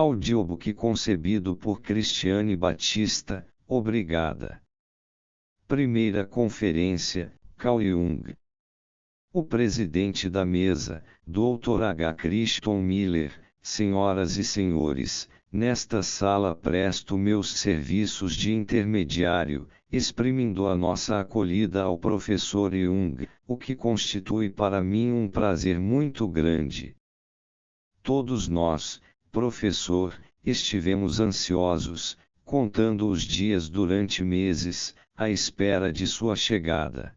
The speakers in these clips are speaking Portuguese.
Audiobook concebido por Cristiane Batista, obrigada. Primeira conferência, Carl Jung. O presidente da mesa, Dr. H. Christon Miller, senhoras e senhores, nesta sala presto meus serviços de intermediário, exprimindo a nossa acolhida ao professor Jung, o que constitui para mim um prazer muito grande. Todos nós, professor, estivemos ansiosos, contando os dias durante meses, à espera de sua chegada.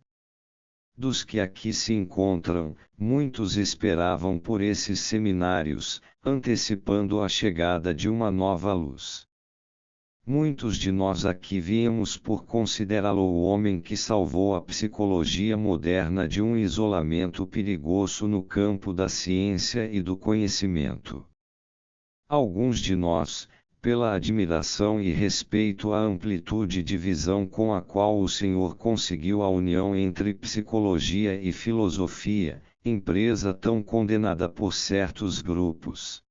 Dos que aqui se encontram, muitos esperavam por esses seminários, antecipando a chegada de uma nova luz. Muitos de nós aqui viemos por considerá-lo o homem que salvou a psicologia moderna de um isolamento perigoso no campo da ciência e do conhecimento. Alguns de nós, pela admiração e respeito à amplitude de visão com a qual o Senhor conseguiu a união entre psicologia e filosofia, empresa tão condenada por certos grupos.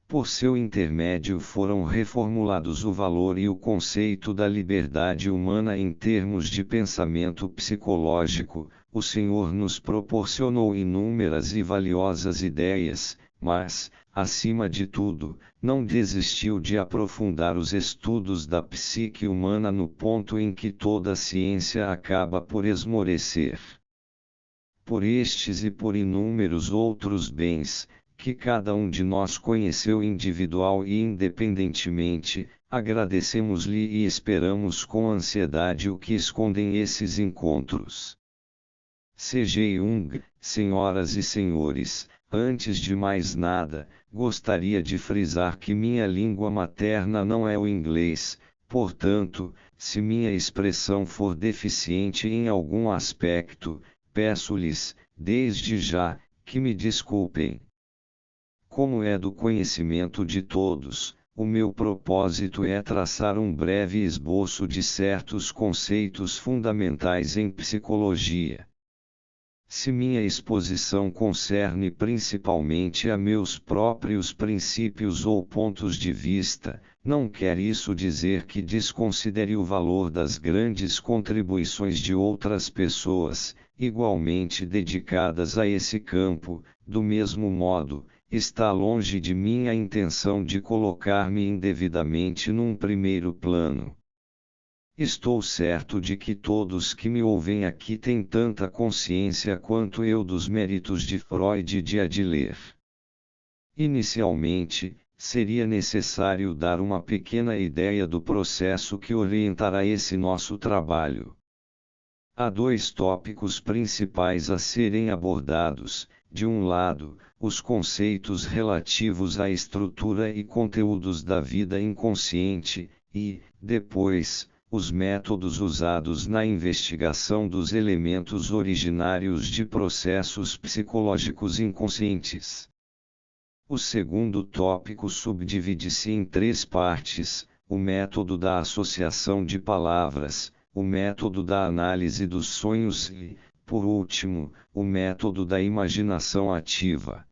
Por seu intermédio foram reformulados o valor e o conceito da liberdade humana em termos de pensamento psicológico. O Senhor nos proporcionou inúmeras e valiosas ideias, mas, acima de tudo, não desistiu de aprofundar os estudos da psique humana no ponto em que toda a ciência acaba por esmorecer. Por estes e por inúmeros outros bens, que cada um de nós conheceu individual e independentemente, agradecemos-lhe e esperamos com ansiedade o que escondem esses encontros. C.G. Jung, senhoras e senhores, antes de mais nada, gostaria de frisar que minha língua materna não é o inglês, portanto, se minha expressão for deficiente em algum aspecto, peço-lhes, desde já, que me desculpem. Como é do conhecimento de todos, o meu propósito é traçar um breve esboço de certos conceitos fundamentais em psicologia. Se minha exposição concerne principalmente a meus próprios princípios ou pontos de vista, não quer isso dizer que desconsidere o valor das grandes contribuições de outras pessoas, igualmente dedicadas a esse campo. Do mesmo modo, está longe de mim a intenção de colocar-me indevidamente num primeiro plano. Estou certo de que todos que me ouvem aqui têm tanta consciência quanto eu dos méritos de Freud e de Adler. Inicialmente, seria necessário dar uma pequena ideia do processo que orientará esse nosso trabalho. Há dois tópicos principais a serem abordados: de um lado, os conceitos relativos à estrutura e conteúdos da vida inconsciente, e, depois, os métodos usados na investigação dos elementos originários de processos psicológicos inconscientes. O segundo tópico subdivide-se em três partes: o método da associação de palavras, o método da análise dos sonhos e, por último, o método da imaginação ativa.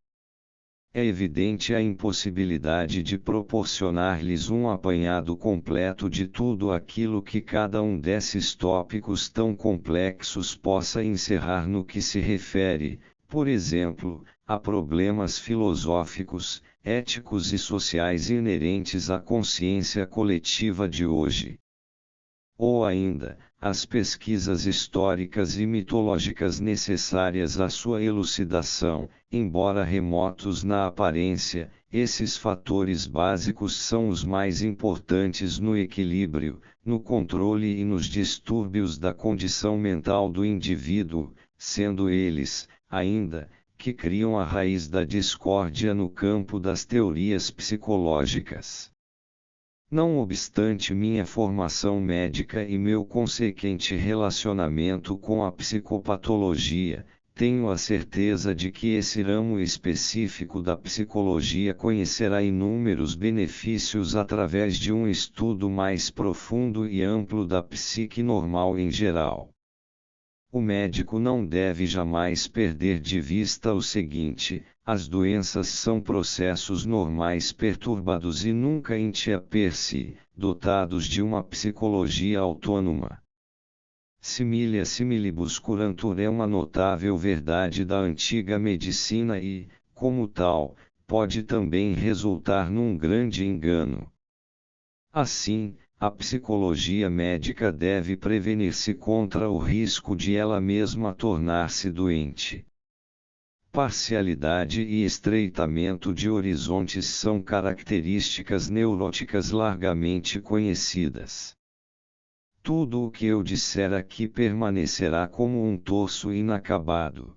É evidente a impossibilidade de proporcionar-lhes um apanhado completo de tudo aquilo que cada um desses tópicos tão complexos possa encerrar no que se refere, por exemplo, a problemas filosóficos, éticos e sociais inerentes à consciência coletiva de hoje. Ou ainda, as pesquisas históricas e mitológicas necessárias à sua elucidação. Embora remotos na aparência, esses fatores básicos são os mais importantes no equilíbrio, no controle e nos distúrbios da condição mental do indivíduo, sendo eles, ainda, que criam a raiz da discórdia no campo das teorias psicológicas. Não obstante minha formação médica e meu consequente relacionamento com a psicopatologia, tenho a certeza de que esse ramo específico da psicologia conhecerá inúmeros benefícios através de um estudo mais profundo e amplo da psique normal em geral. O médico não deve jamais perder de vista o seguinte: as doenças são processos normais perturbados e nunca inter per se, dotados de uma psicologia autônoma. Similia similibus curantur é uma notável verdade da antiga medicina e, como tal, pode também resultar num grande engano. Assim, a psicologia médica deve prevenir-se contra o risco de ela mesma tornar-se doente. Parcialidade e estreitamento de horizontes são características neuróticas largamente conhecidas. Tudo o que eu disser aqui permanecerá como um torso inacabado.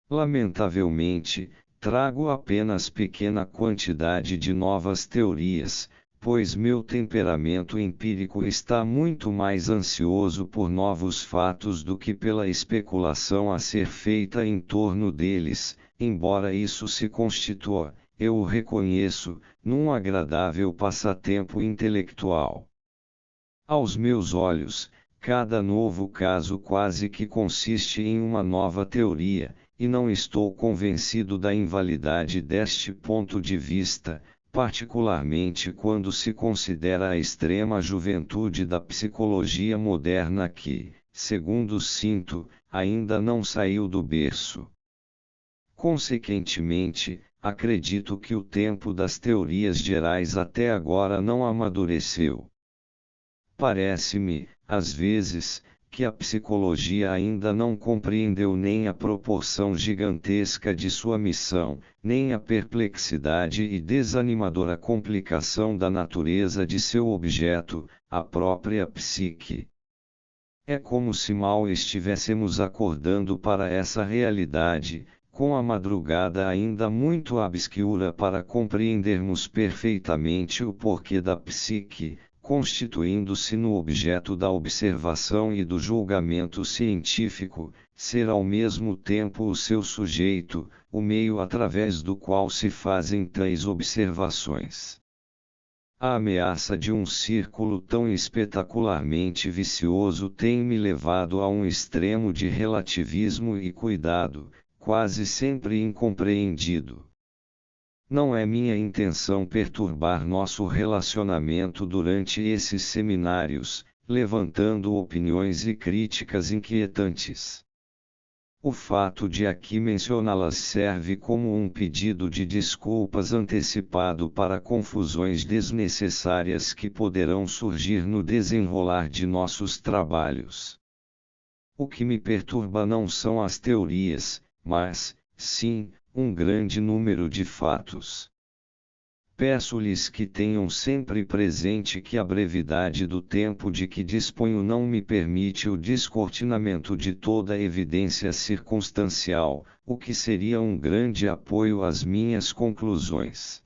Lamentavelmente, trago apenas pequena quantidade de novas teorias, pois meu temperamento empírico está muito mais ansioso por novos fatos do que pela especulação a ser feita em torno deles, embora isso se constitua, eu o reconheço, num agradável passatempo intelectual. Aos meus olhos, cada novo caso quase que consiste em uma nova teoria, e não estou convencido da invalidade deste ponto de vista, particularmente quando se considera a extrema juventude da psicologia moderna que, segundo sinto, ainda não saiu do berço. Consequentemente, acredito que o tempo das teorias gerais até agora não amadureceu. Parece-me, às vezes, que a psicologia ainda não compreendeu nem a proporção gigantesca de sua missão, nem a perplexidade e desanimadora complicação da natureza de seu objeto, a própria psique. É como se mal estivéssemos acordando para essa realidade, com a madrugada ainda muito obscura para compreendermos perfeitamente o porquê da psique, constituindo-se no objeto da observação e do julgamento científico, ser ao mesmo tempo o seu sujeito, o meio através do qual se fazem tais observações. A ameaça de um círculo tão espetacularmente vicioso tem me levado a um extremo de relativismo e cuidado, quase sempre incompreendido. Não é minha intenção perturbar nosso relacionamento durante esses seminários, levantando opiniões e críticas inquietantes. O fato de aqui mencioná-las serve como um pedido de desculpas antecipado para confusões desnecessárias que poderão surgir no desenrolar de nossos trabalhos. O que me perturba não são as teorias, mas, sim, um grande número de fatos. Peço-lhes que tenham sempre presente que a brevidade do tempo de que disponho não me permite o descortinamento de toda a evidência circunstancial, o que seria um grande apoio às minhas conclusões.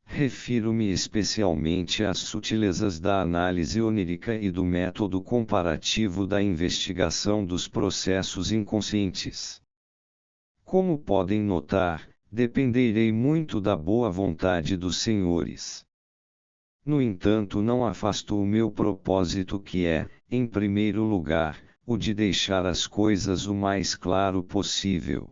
Refiro-me especialmente às sutilezas da análise onírica e do método comparativo da investigação dos processos inconscientes. Como podem notar, dependerei muito da boa vontade dos senhores. No entanto, não afasto o meu propósito que é, em primeiro lugar, o de deixar as coisas o mais claro possível.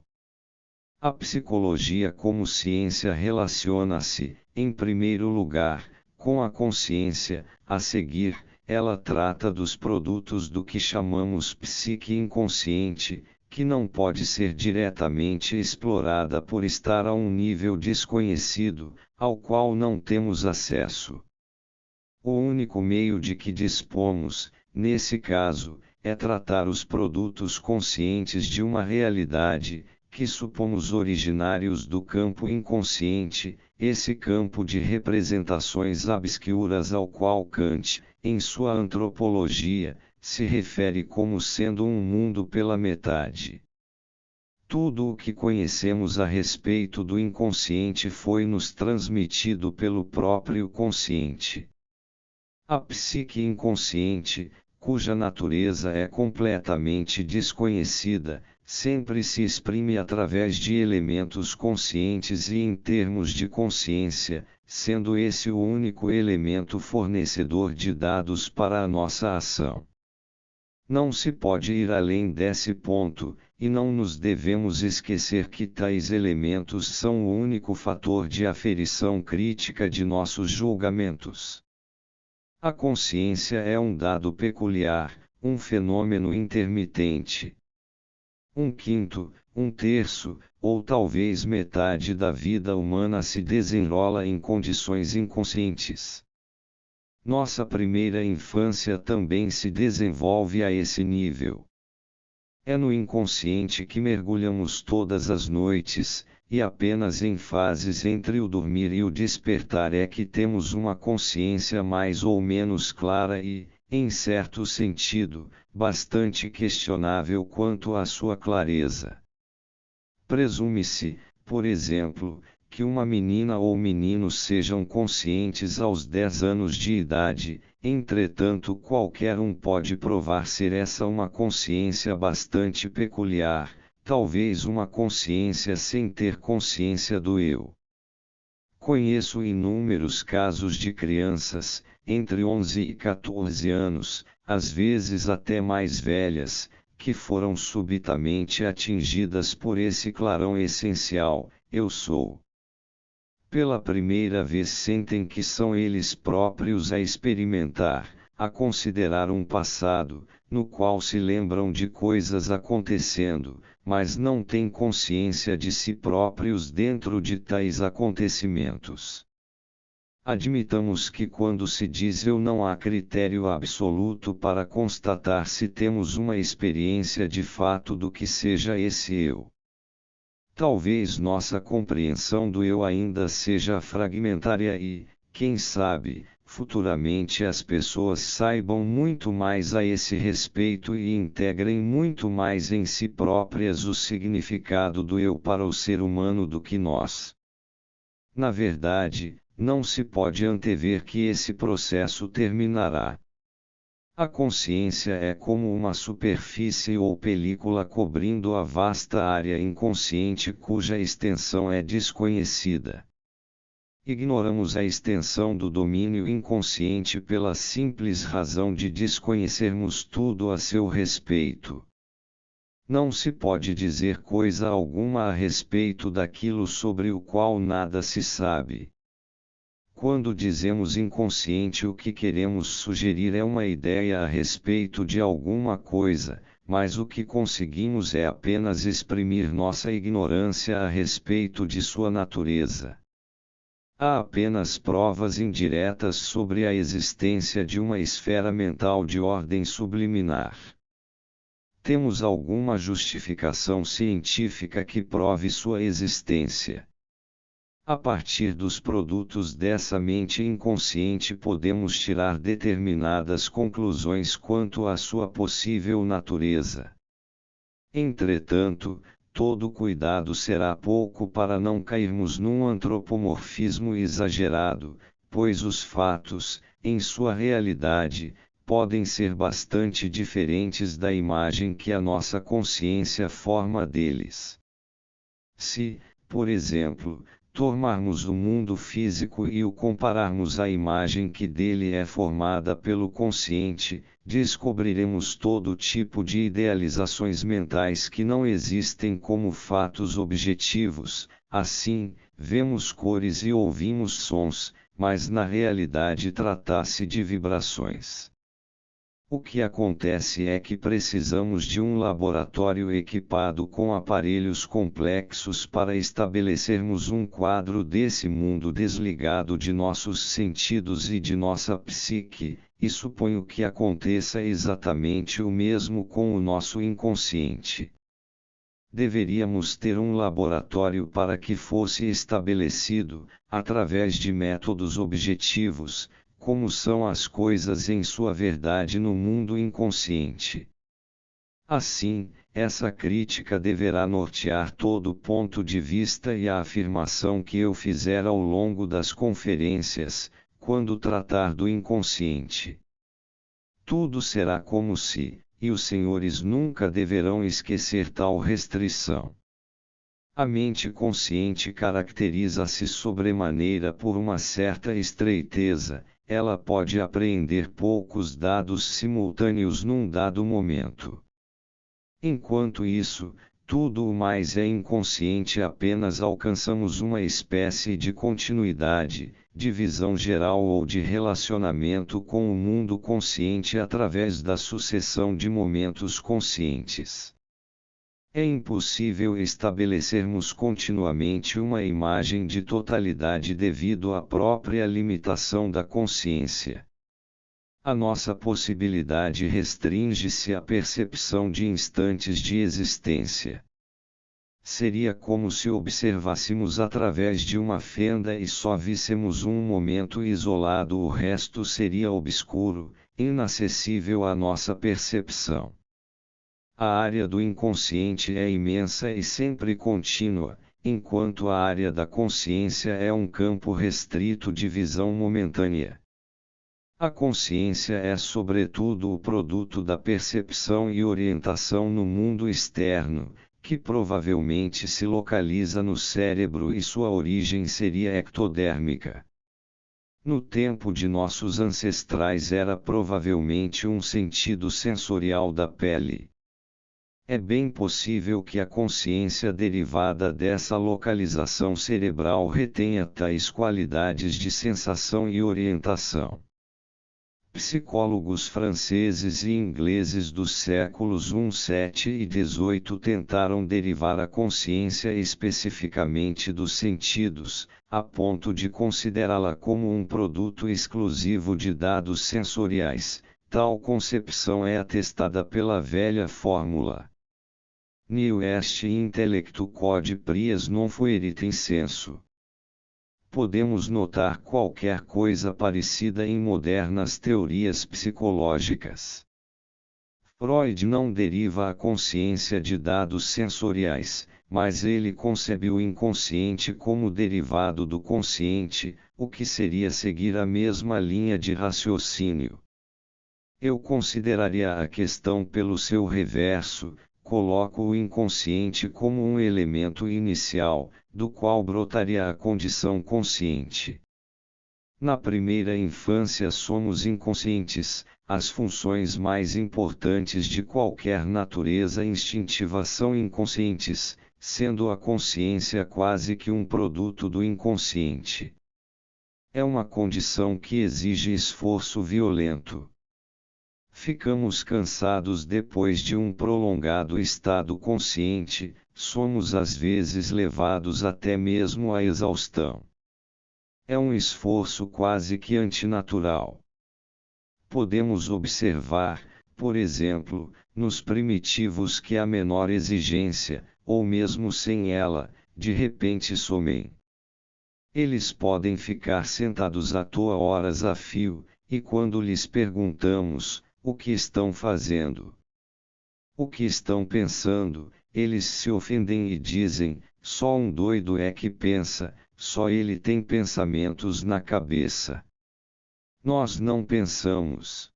A psicologia como ciência relaciona-se, em primeiro lugar, com a consciência, a seguir, ela trata dos produtos do que chamamos psique inconsciente, que não pode ser diretamente explorada por estar a um nível desconhecido, ao qual não temos acesso. O único meio de que dispomos, nesse caso, é tratar os produtos conscientes de uma realidade, que supomos originários do campo inconsciente, esse campo de representações obscuras ao qual Kant, em sua antropologia, se refere como sendo um mundo pela metade. Tudo o que conhecemos a respeito do inconsciente foi-nos transmitido pelo próprio consciente. A psique inconsciente, cuja natureza é completamente desconhecida, sempre se exprime através de elementos conscientes e em termos de consciência, sendo esse o único elemento fornecedor de dados para a nossa ação. Não se pode ir além desse ponto, e não nos devemos esquecer que tais elementos são o único fator de aferição crítica de nossos julgamentos. A consciência é um dado peculiar, um fenômeno intermitente. 1/5, 1/3, ou talvez metade da vida humana se desenrola em condições inconscientes. Nossa primeira infância também se desenvolve a esse nível. É no inconsciente que mergulhamos todas as noites, e apenas em fases entre o dormir e o despertar é que temos uma consciência mais ou menos clara e, em certo sentido, bastante questionável quanto à sua clareza. Presume-se, por exemplo, que uma menina ou menino sejam conscientes aos 10 anos de idade, entretanto qualquer um pode provar ser essa uma consciência bastante peculiar, talvez uma consciência sem ter consciência do eu. Conheço inúmeros casos de crianças, entre 11 e 14 anos, às vezes até mais velhas, que foram subitamente atingidas por esse clarão essencial, eu sou. Pela primeira vez sentem que são eles próprios a experimentar, a considerar um passado, no qual se lembram de coisas acontecendo, mas não têm consciência de si próprios dentro de tais acontecimentos. Admitamos que quando se diz eu não há critério absoluto para constatar se temos uma experiência de fato do que seja esse eu. Talvez nossa compreensão do eu ainda seja fragmentária e, quem sabe, futuramente as pessoas saibam muito mais a esse respeito e integrem muito mais em si próprias o significado do eu para o ser humano do que nós. Na verdade, não se pode antever que esse processo terminará. A consciência é como uma superfície ou película cobrindo a vasta área inconsciente cuja extensão é desconhecida. Ignoramos a extensão do domínio inconsciente pela simples razão de desconhecermos tudo a seu respeito. Não se pode dizer coisa alguma a respeito daquilo sobre o qual nada se sabe. Quando dizemos inconsciente, o que queremos sugerir é uma ideia a respeito de alguma coisa, mas o que conseguimos é apenas exprimir nossa ignorância a respeito de sua natureza. Há apenas provas indiretas sobre a existência de uma esfera mental de ordem subliminar. Temos alguma justificação científica que prove sua existência? A partir dos produtos dessa mente inconsciente podemos tirar determinadas conclusões quanto à sua possível natureza. Entretanto, todo cuidado será pouco para não cairmos num antropomorfismo exagerado, pois os fatos, em sua realidade, podem ser bastante diferentes da imagem que a nossa consciência forma deles. Se, por exemplo, tomarmos o mundo físico e o compararmos à imagem que dele é formada pelo consciente, descobriremos todo tipo de idealizações mentais que não existem como fatos objetivos. Assim, vemos cores e ouvimos sons, mas na realidade trata-se de vibrações. O que acontece é que precisamos de um laboratório equipado com aparelhos complexos para estabelecermos um quadro desse mundo desligado de nossos sentidos e de nossa psique, e suponho que aconteça exatamente o mesmo com o nosso inconsciente. Deveríamos ter um laboratório para que fosse estabelecido, através de métodos objetivos, como são as coisas em sua verdade no mundo inconsciente. Assim, essa crítica deverá nortear todo o ponto de vista e a afirmação que eu fizer ao longo das conferências, quando tratar do inconsciente. Tudo será como se, e os senhores nunca deverão esquecer tal restrição. A mente consciente caracteriza-se sobremaneira por uma certa estreiteza, ela pode apreender poucos dados simultâneos num dado momento. Enquanto isso, tudo o mais é inconsciente, apenas alcançamos uma espécie de continuidade, de visão geral ou de relacionamento com o mundo consciente através da sucessão de momentos conscientes. É impossível estabelecermos continuamente uma imagem de totalidade devido à própria limitação da consciência. A nossa possibilidade restringe-se à percepção de instantes de existência. Seria como se observássemos através de uma fenda e só víssemos um momento isolado, o resto seria obscuro, inacessível à nossa percepção. A área do inconsciente é imensa e sempre contínua, enquanto a área da consciência é um campo restrito de visão momentânea. A consciência é sobretudo o produto da percepção e orientação no mundo externo, que provavelmente se localiza no cérebro e sua origem seria ectodérmica. No tempo de nossos ancestrais era provavelmente um sentido sensorial da pele. É bem possível que a consciência derivada dessa localização cerebral retenha tais qualidades de sensação e orientação. Psicólogos franceses e ingleses dos séculos XVII e XVIII tentaram derivar a consciência especificamente dos sentidos, a ponto de considerá-la como um produto exclusivo de dados sensoriais. Tal concepção é atestada pela velha fórmula Nihil est intellectu quod prius non fuerit in sensu. Podemos notar qualquer coisa parecida em modernas teorias psicológicas. Freud não deriva a consciência de dados sensoriais, mas ele concebe o inconsciente como derivado do consciente, o que seria seguir a mesma linha de raciocínio. Eu consideraria a questão pelo seu reverso. Coloco o inconsciente como um elemento inicial, do qual brotaria a condição consciente. Na primeira infância somos inconscientes, as funções mais importantes de qualquer natureza instintiva são inconscientes, sendo a consciência quase que um produto do inconsciente. É uma condição que exige esforço violento. Ficamos cansados depois de um prolongado estado consciente, somos às vezes levados até mesmo à exaustão. É um esforço quase que antinatural. Podemos observar, por exemplo, nos primitivos que a menor exigência, ou mesmo sem ela, de repente somem. Eles podem ficar sentados à toa horas a fio, e quando lhes perguntamos, o que estão fazendo? O que estão pensando? Eles se ofendem e dizem: só um doido é que pensa, só ele tem pensamentos na cabeça. Nós não pensamos.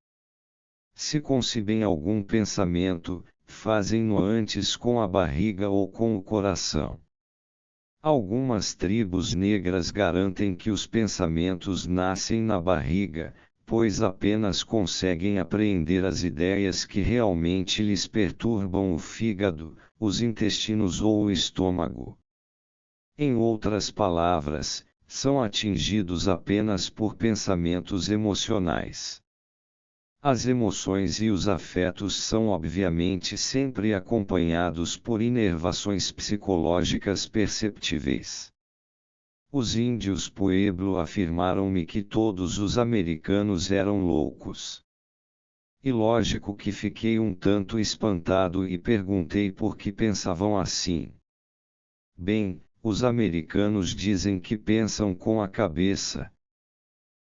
Se concebem algum pensamento, fazem-no antes com a barriga ou com o coração. Algumas tribos negras garantem que os pensamentos nascem na barriga, pois apenas conseguem apreender as ideias que realmente lhes perturbam o fígado, os intestinos ou o estômago. Em outras palavras, são atingidos apenas por pensamentos emocionais. As emoções e os afetos são obviamente sempre acompanhados por inervações psicológicas perceptíveis. Os índios Pueblo afirmaram-me que todos os americanos eram loucos. E lógico que fiquei um tanto espantado e perguntei por que pensavam assim. Bem, os americanos dizem que pensam com a cabeça.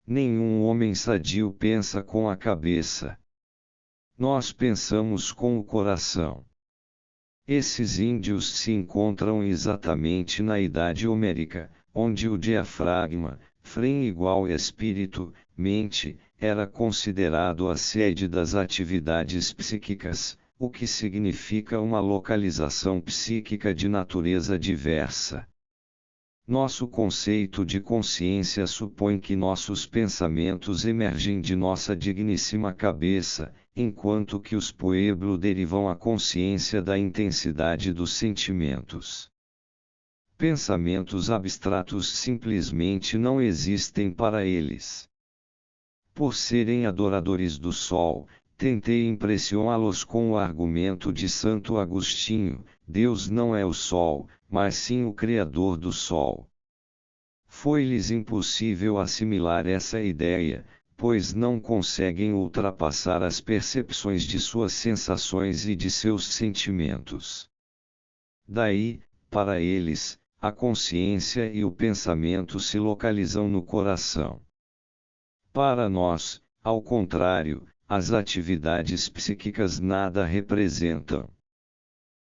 Nenhum homem sadio pensa com a cabeça. Nós pensamos com o coração. Esses índios se encontram exatamente na Idade Homérica, onde o diafragma, frem igual espírito, mente, era considerado a sede das atividades psíquicas, o que significa uma localização psíquica de natureza diversa. Nosso conceito de consciência supõe que nossos pensamentos emergem de nossa digníssima cabeça, enquanto que os pueblo derivam a consciência da intensidade dos sentimentos. Pensamentos abstratos simplesmente não existem para eles. Por serem adoradores do sol, tentei impressioná-los com o argumento de Santo Agostinho: Deus não é o sol, mas sim o Criador do sol. Foi-lhes impossível assimilar essa ideia, pois não conseguem ultrapassar as percepções de suas sensações e de seus sentimentos. Daí, para eles, a consciência e o pensamento se localizam no coração. Para nós, ao contrário, as atividades psíquicas nada representam.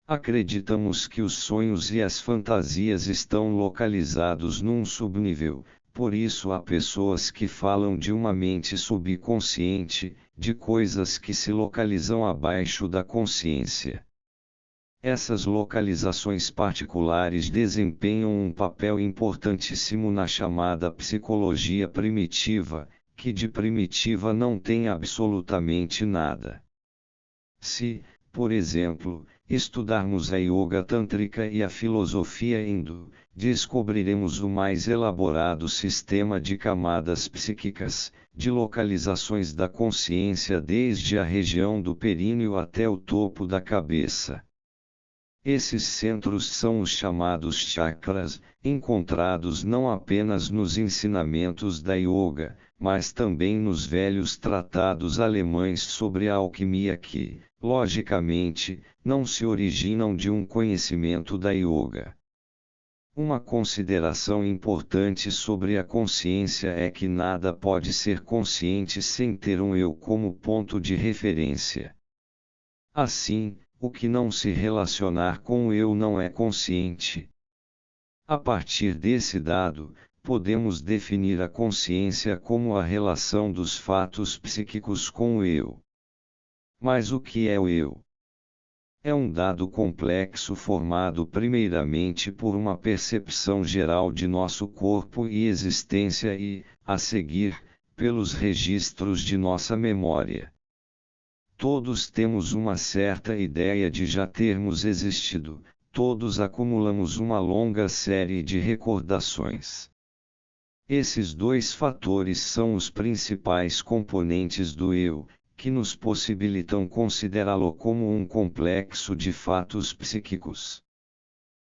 Acreditamos que os sonhos e as fantasias estão localizados num subnível, por isso há pessoas que falam de uma mente subconsciente, de coisas que se localizam abaixo da consciência. Essas localizações particulares desempenham um papel importantíssimo na chamada psicologia primitiva, que de primitiva não tem absolutamente nada. Se, por exemplo, estudarmos a yoga tântrica e a filosofia hindu, descobriremos o mais elaborado sistema de camadas psíquicas, de localizações da consciência desde a região do períneo até o topo da cabeça. Esses centros são os chamados chakras, encontrados não apenas nos ensinamentos da yoga, mas também nos velhos tratados alemães sobre a alquimia que, logicamente, não se originam de um conhecimento da yoga. Uma consideração importante sobre a consciência é que nada pode ser consciente sem ter um eu como ponto de referência. Assim, o que não se relacionar com o eu não é consciente. A partir desse dado, podemos definir a consciência como a relação dos fatos psíquicos com o eu. Mas o que é o eu? É um dado complexo formado primeiramente por uma percepção geral de nosso corpo e existência e, a seguir, pelos registros de nossa memória. Todos temos uma certa ideia de já termos existido, todos acumulamos uma longa série de recordações. Esses dois fatores são os principais componentes do eu, que nos possibilitam considerá-lo como um complexo de fatos psíquicos.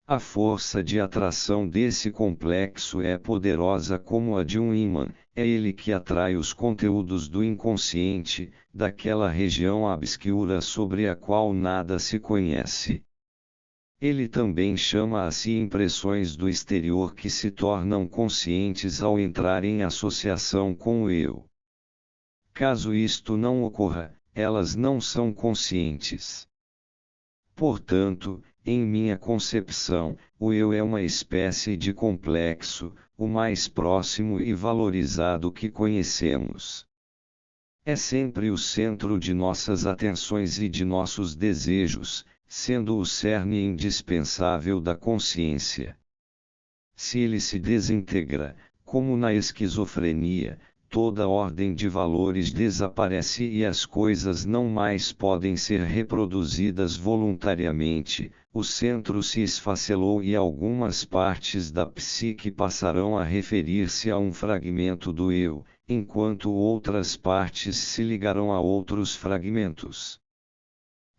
A força de atração desse complexo é poderosa como a de um ímã, é ele que atrai os conteúdos do inconsciente, daquela região obscura sobre a qual nada se conhece. Ele também chama a si impressões do exterior que se tornam conscientes ao entrar em associação com o eu. Caso isto não ocorra, elas não são conscientes. Portanto, em minha concepção, o eu é uma espécie de complexo, o mais próximo e valorizado que conhecemos. É sempre o centro de nossas atenções e de nossos desejos, sendo o cerne indispensável da consciência. Se ele se desintegra, como na esquizofrenia, toda ordem de valores desaparece e as coisas não mais podem ser reproduzidas voluntariamente, o centro se esfacelou e algumas partes da psique passarão a referir-se a um fragmento do eu, enquanto outras partes se ligarão a outros fragmentos.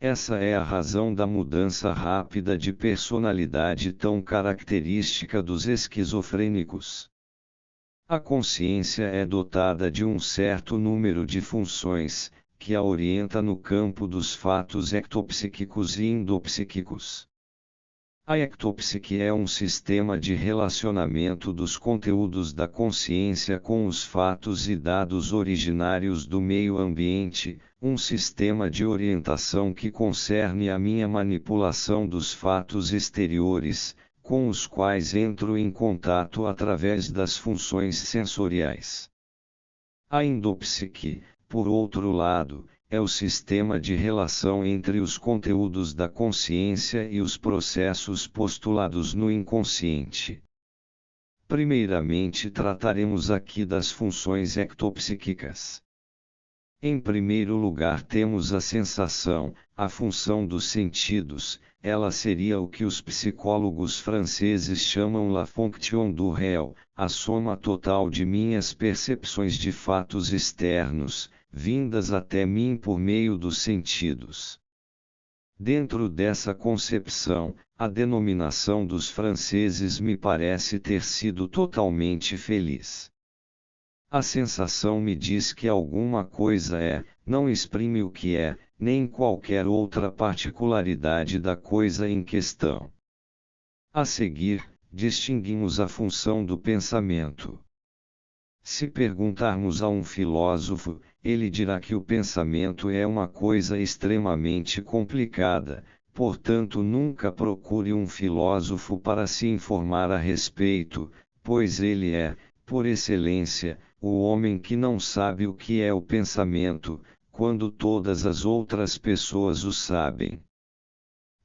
Essa é a razão da mudança rápida de personalidade tão característica dos esquizofrênicos. A consciência é dotada de um certo número de funções, que a orienta no campo dos fatos ectopsíquicos e endopsíquicos. A ectopsique é um sistema de relacionamento dos conteúdos da consciência com os fatos e dados originários do meio ambiente, um sistema de orientação que concerne a minha manipulação dos fatos exteriores, com os quais entro em contato através das funções sensoriais. A endopsique, por outro lado, é o sistema de relação entre os conteúdos da consciência e os processos postulados no inconsciente. Primeiramente trataremos aqui das funções ectopsíquicas. Em primeiro lugar temos a sensação, a função dos sentidos. Ela seria o que os psicólogos franceses chamam la fonction du réel, a soma total de minhas percepções de fatos externos, vindas até mim por meio dos sentidos. Dentro dessa concepção, a denominação dos franceses me parece ter sido totalmente feliz. A sensação me diz que alguma coisa é, não exprime o que é, nem qualquer outra particularidade da coisa em questão. A seguir, distinguimos a função do pensamento. Se perguntarmos a um filósofo, ele dirá que o pensamento é uma coisa extremamente complicada, portanto nunca procure um filósofo para se informar a respeito, pois ele é, por excelência, o homem que não sabe o que é o pensamento, quando todas as outras pessoas o sabem.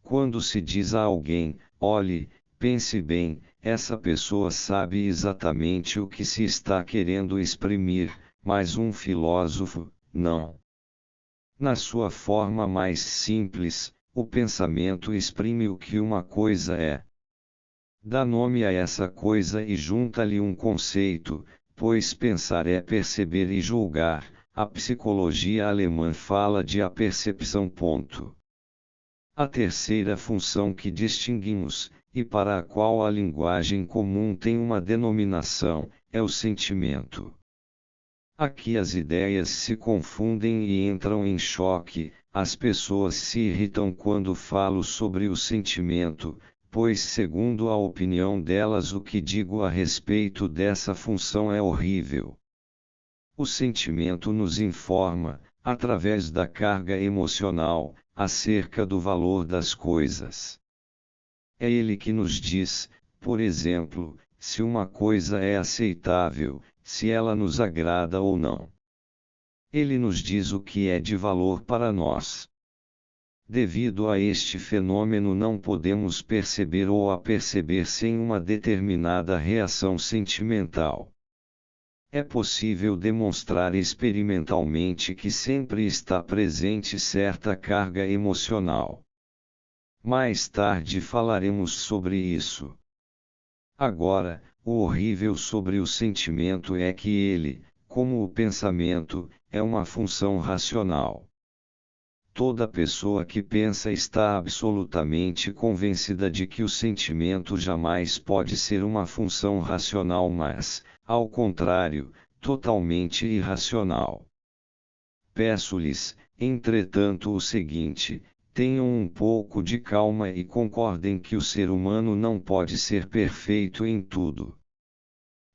Quando se diz a alguém, olhe, pense bem, essa pessoa sabe exatamente o que se está querendo exprimir, mas um filósofo, não. Na sua forma mais simples, o pensamento exprime o que uma coisa é. Dá nome a essa coisa e junta-lhe um conceito, pois pensar é perceber e julgar. A psicologia alemã fala de apercepção. A terceira função que distinguimos, e para a qual a linguagem comum tem uma denominação, é o sentimento. Aqui as ideias se confundem e entram em choque, as pessoas se irritam quando falo sobre o sentimento, pois segundo a opinião delas o que digo a respeito dessa função é horrível. O sentimento nos informa, através da carga emocional, acerca do valor das coisas. É ele que nos diz, por exemplo, se uma coisa é aceitável, se ela nos agrada ou não. Ele nos diz o que é de valor para nós. Devido a este fenômeno não podemos perceber ou aperceber sem uma determinada reação sentimental. É possível demonstrar experimentalmente que sempre está presente certa carga emocional. Mais tarde falaremos sobre isso. Agora, o horrível sobre o sentimento é que ele, como o pensamento, é uma função racional. Toda pessoa que pensa está absolutamente convencida de que o sentimento jamais pode ser uma função racional, mas, ao contrário, totalmente irracional. Peço-lhes, entretanto, o seguinte: tenham um pouco de calma e concordem que o ser humano não pode ser perfeito em tudo.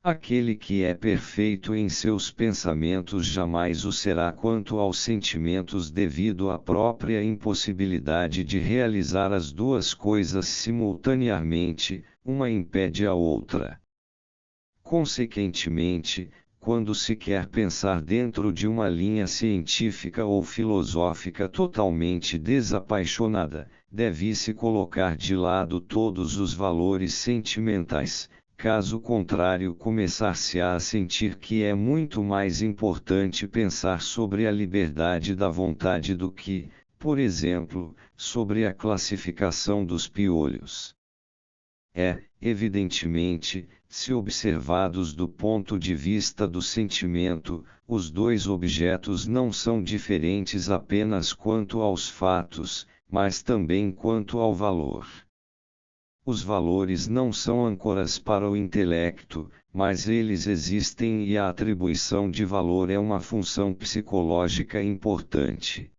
Aquele que é perfeito em seus pensamentos jamais o será quanto aos sentimentos devido à própria impossibilidade de realizar as duas coisas simultaneamente, uma impede a outra. Consequentemente, quando se quer pensar dentro de uma linha científica ou filosófica totalmente desapaixonada, deve-se colocar de lado todos os valores sentimentais. Caso contrário, começar-se-á a sentir que é muito mais importante pensar sobre a liberdade da vontade do que, por exemplo, sobre a classificação dos piolhos. Evidentemente, se observados do ponto de vista do sentimento, os dois objetos não são diferentes apenas quanto aos fatos, mas também quanto ao valor. Os valores não são âncoras para o intelecto, mas eles existem e a atribuição de valor é uma função psicológica importante.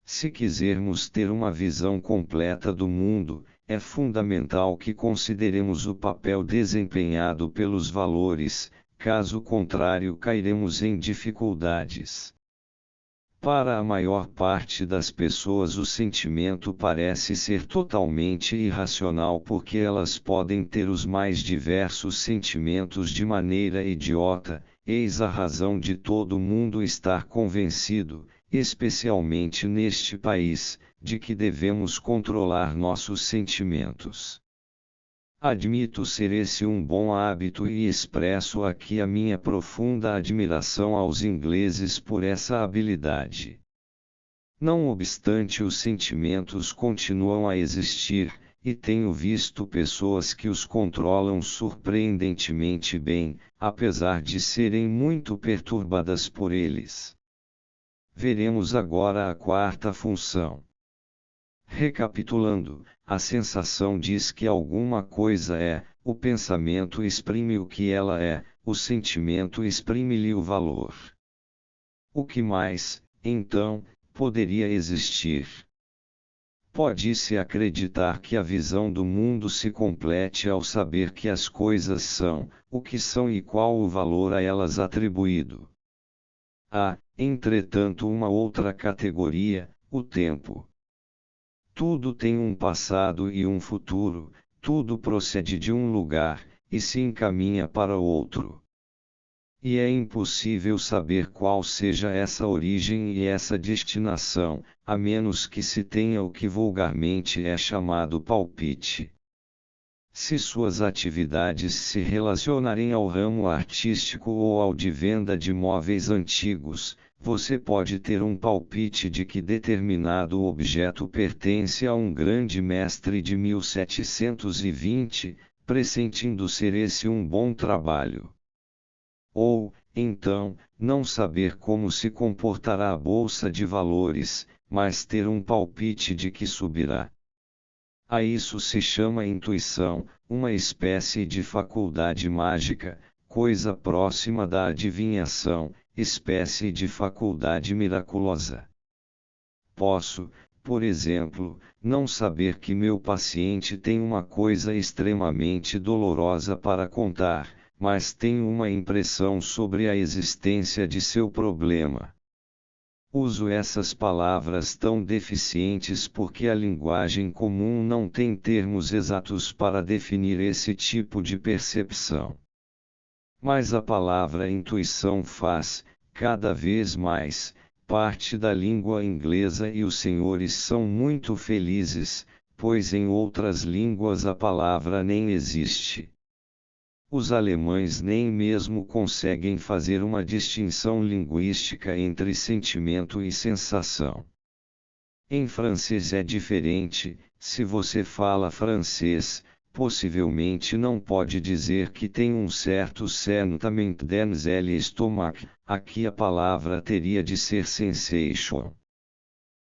Se quisermos ter uma visão completa do mundo, é fundamental que consideremos o papel desempenhado pelos valores, caso contrário cairemos em dificuldades. Para a maior parte das pessoas o sentimento parece ser totalmente irracional porque elas podem ter os mais diversos sentimentos de maneira idiota, eis a razão de todo mundo estar convencido, especialmente neste país, de que devemos controlar nossos sentimentos. Admito ser esse um bom hábito e expresso aqui a minha profunda admiração aos ingleses por essa habilidade. Não obstante, os sentimentos continuam a existir, e tenho visto pessoas que os controlam surpreendentemente bem, apesar de serem muito perturbadas por eles. Veremos agora a quarta função. Recapitulando, a sensação diz que alguma coisa é, o pensamento exprime o que ela é, o sentimento exprime-lhe o valor. O que mais, então, poderia existir? Pode-se acreditar que a visão do mundo se complete ao saber que as coisas são, o que são e qual o valor a elas atribuído. Há, entretanto, uma outra categoria, o tempo. Tudo tem um passado e um futuro, tudo procede de um lugar, e se encaminha para outro. E é impossível saber qual seja essa origem e essa destinação, a menos que se tenha o que vulgarmente é chamado palpite. Se suas atividades se relacionarem ao ramo artístico ou ao de venda de móveis antigos, você pode ter um palpite de que determinado objeto pertence a um grande mestre de 1720, pressentindo ser esse um bom trabalho. Ou, então, não saber como se comportará a bolsa de valores, mas ter um palpite de que subirá. A isso se chama intuição, uma espécie de faculdade mágica, coisa próxima da adivinhação, espécie de faculdade miraculosa. Posso, por exemplo, não saber que meu paciente tem uma coisa extremamente dolorosa para contar, mas tenho uma impressão sobre a existência de seu problema. Uso essas palavras tão deficientes porque a linguagem comum não tem termos exatos para definir esse tipo de percepção. Mas a palavra intuição faz, cada vez mais, parte da língua inglesa e os senhores são muito felizes, pois em outras línguas a palavra nem existe. Os alemães nem mesmo conseguem fazer uma distinção linguística entre sentimento e sensação. Em francês é diferente, se você fala francês, possivelmente não pode dizer que tem um certo sentiment dans l'estomac, aqui a palavra teria de ser sensation.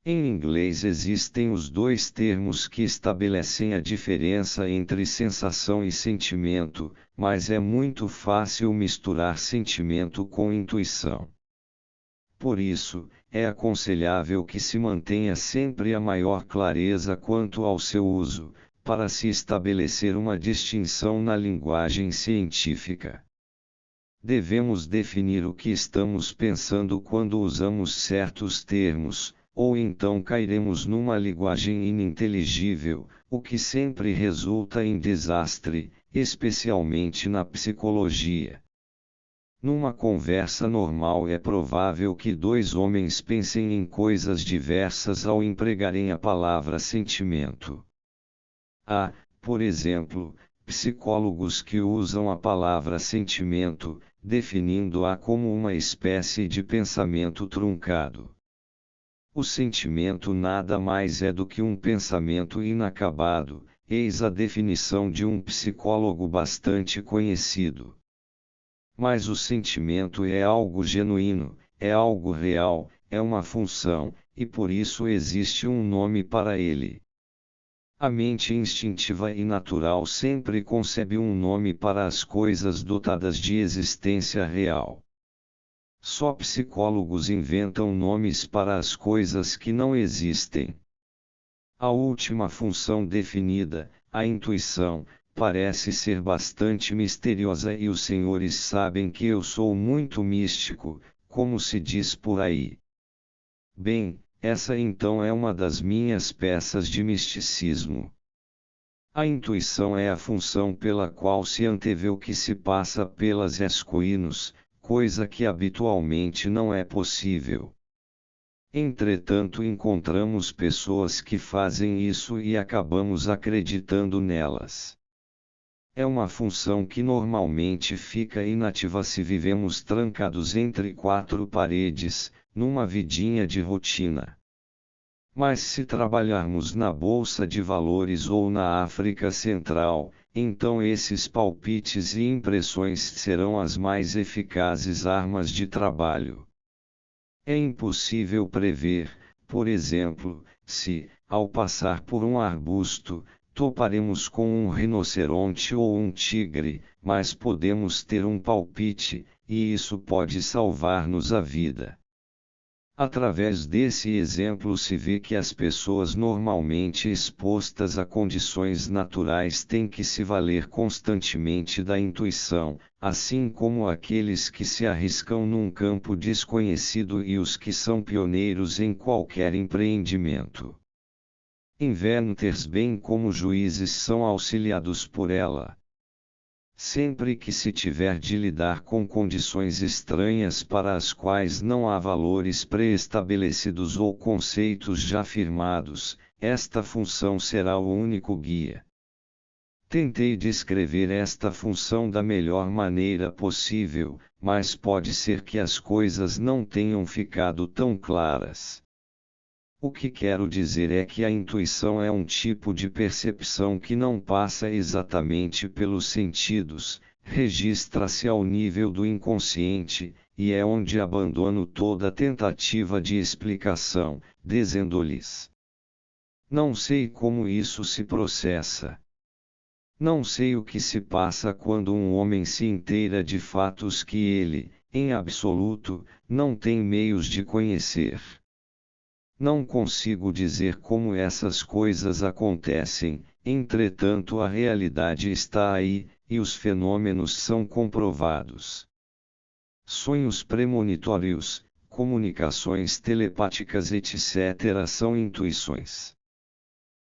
Em inglês existem os dois termos que estabelecem a diferença entre sensação e sentimento, mas é muito fácil misturar sentimento com intuição. Por isso, é aconselhável que se mantenha sempre a maior clareza quanto ao seu uso, para se estabelecer uma distinção na linguagem científica. Devemos definir o que estamos pensando quando usamos certos termos, ou então cairemos numa linguagem ininteligível, o que sempre resulta em desastre, especialmente na psicologia. Numa conversa normal é provável que dois homens pensem em coisas diversas ao empregarem a palavra sentimento. Há, por exemplo, psicólogos que usam a palavra sentimento, definindo-a como uma espécie de pensamento truncado. O sentimento nada mais é do que um pensamento inacabado, eis a definição de um psicólogo bastante conhecido. Mas o sentimento é algo genuíno, é algo real, é uma função, e por isso existe um nome para ele. A mente instintiva e natural sempre concebe um nome para as coisas dotadas de existência real. Só psicólogos inventam nomes para as coisas que não existem. A última função definida, a intuição, parece ser bastante misteriosa e os senhores sabem que eu sou muito místico, como se diz por aí. Bem, essa então é uma das minhas peças de misticismo. A intuição é a função pela qual se antevê o que se passa pelas escoínos, coisa que habitualmente não é possível. Entretanto, encontramos pessoas que fazem isso e acabamos acreditando nelas. É uma função que normalmente fica inativa se vivemos trancados entre quatro paredes, numa vidinha de rotina. Mas se trabalharmos na Bolsa de Valores ou na África Central, então esses palpites e impressões serão as mais eficazes armas de trabalho. É impossível prever, por exemplo, se, ao passar por um arbusto, toparemos com um rinoceronte ou um tigre, mas podemos ter um palpite, e isso pode salvar-nos a vida. Através desse exemplo se vê que as pessoas normalmente expostas a condições naturais têm que se valer constantemente da intuição, assim como aqueles que se arriscam num campo desconhecido e os que são pioneiros em qualquer empreendimento. Inventors bem como juízes são auxiliados por ela. Sempre que se tiver de lidar com condições estranhas para as quais não há valores pré-estabelecidos ou conceitos já firmados, esta função será o único guia. Tentei descrever esta função da melhor maneira possível, mas pode ser que as coisas não tenham ficado tão claras. O que quero dizer é que a intuição é um tipo de percepção que não passa exatamente pelos sentidos, registra-se ao nível do inconsciente, e é onde abandono toda tentativa de explicação, dizendo-lhes: não sei como isso se processa. Não sei o que se passa quando um homem se inteira de fatos que ele, em absoluto, não tem meios de conhecer. Não consigo dizer como essas coisas acontecem, entretanto a realidade está aí, e os fenômenos são comprovados. Sonhos premonitórios, comunicações telepáticas etc. são intuições.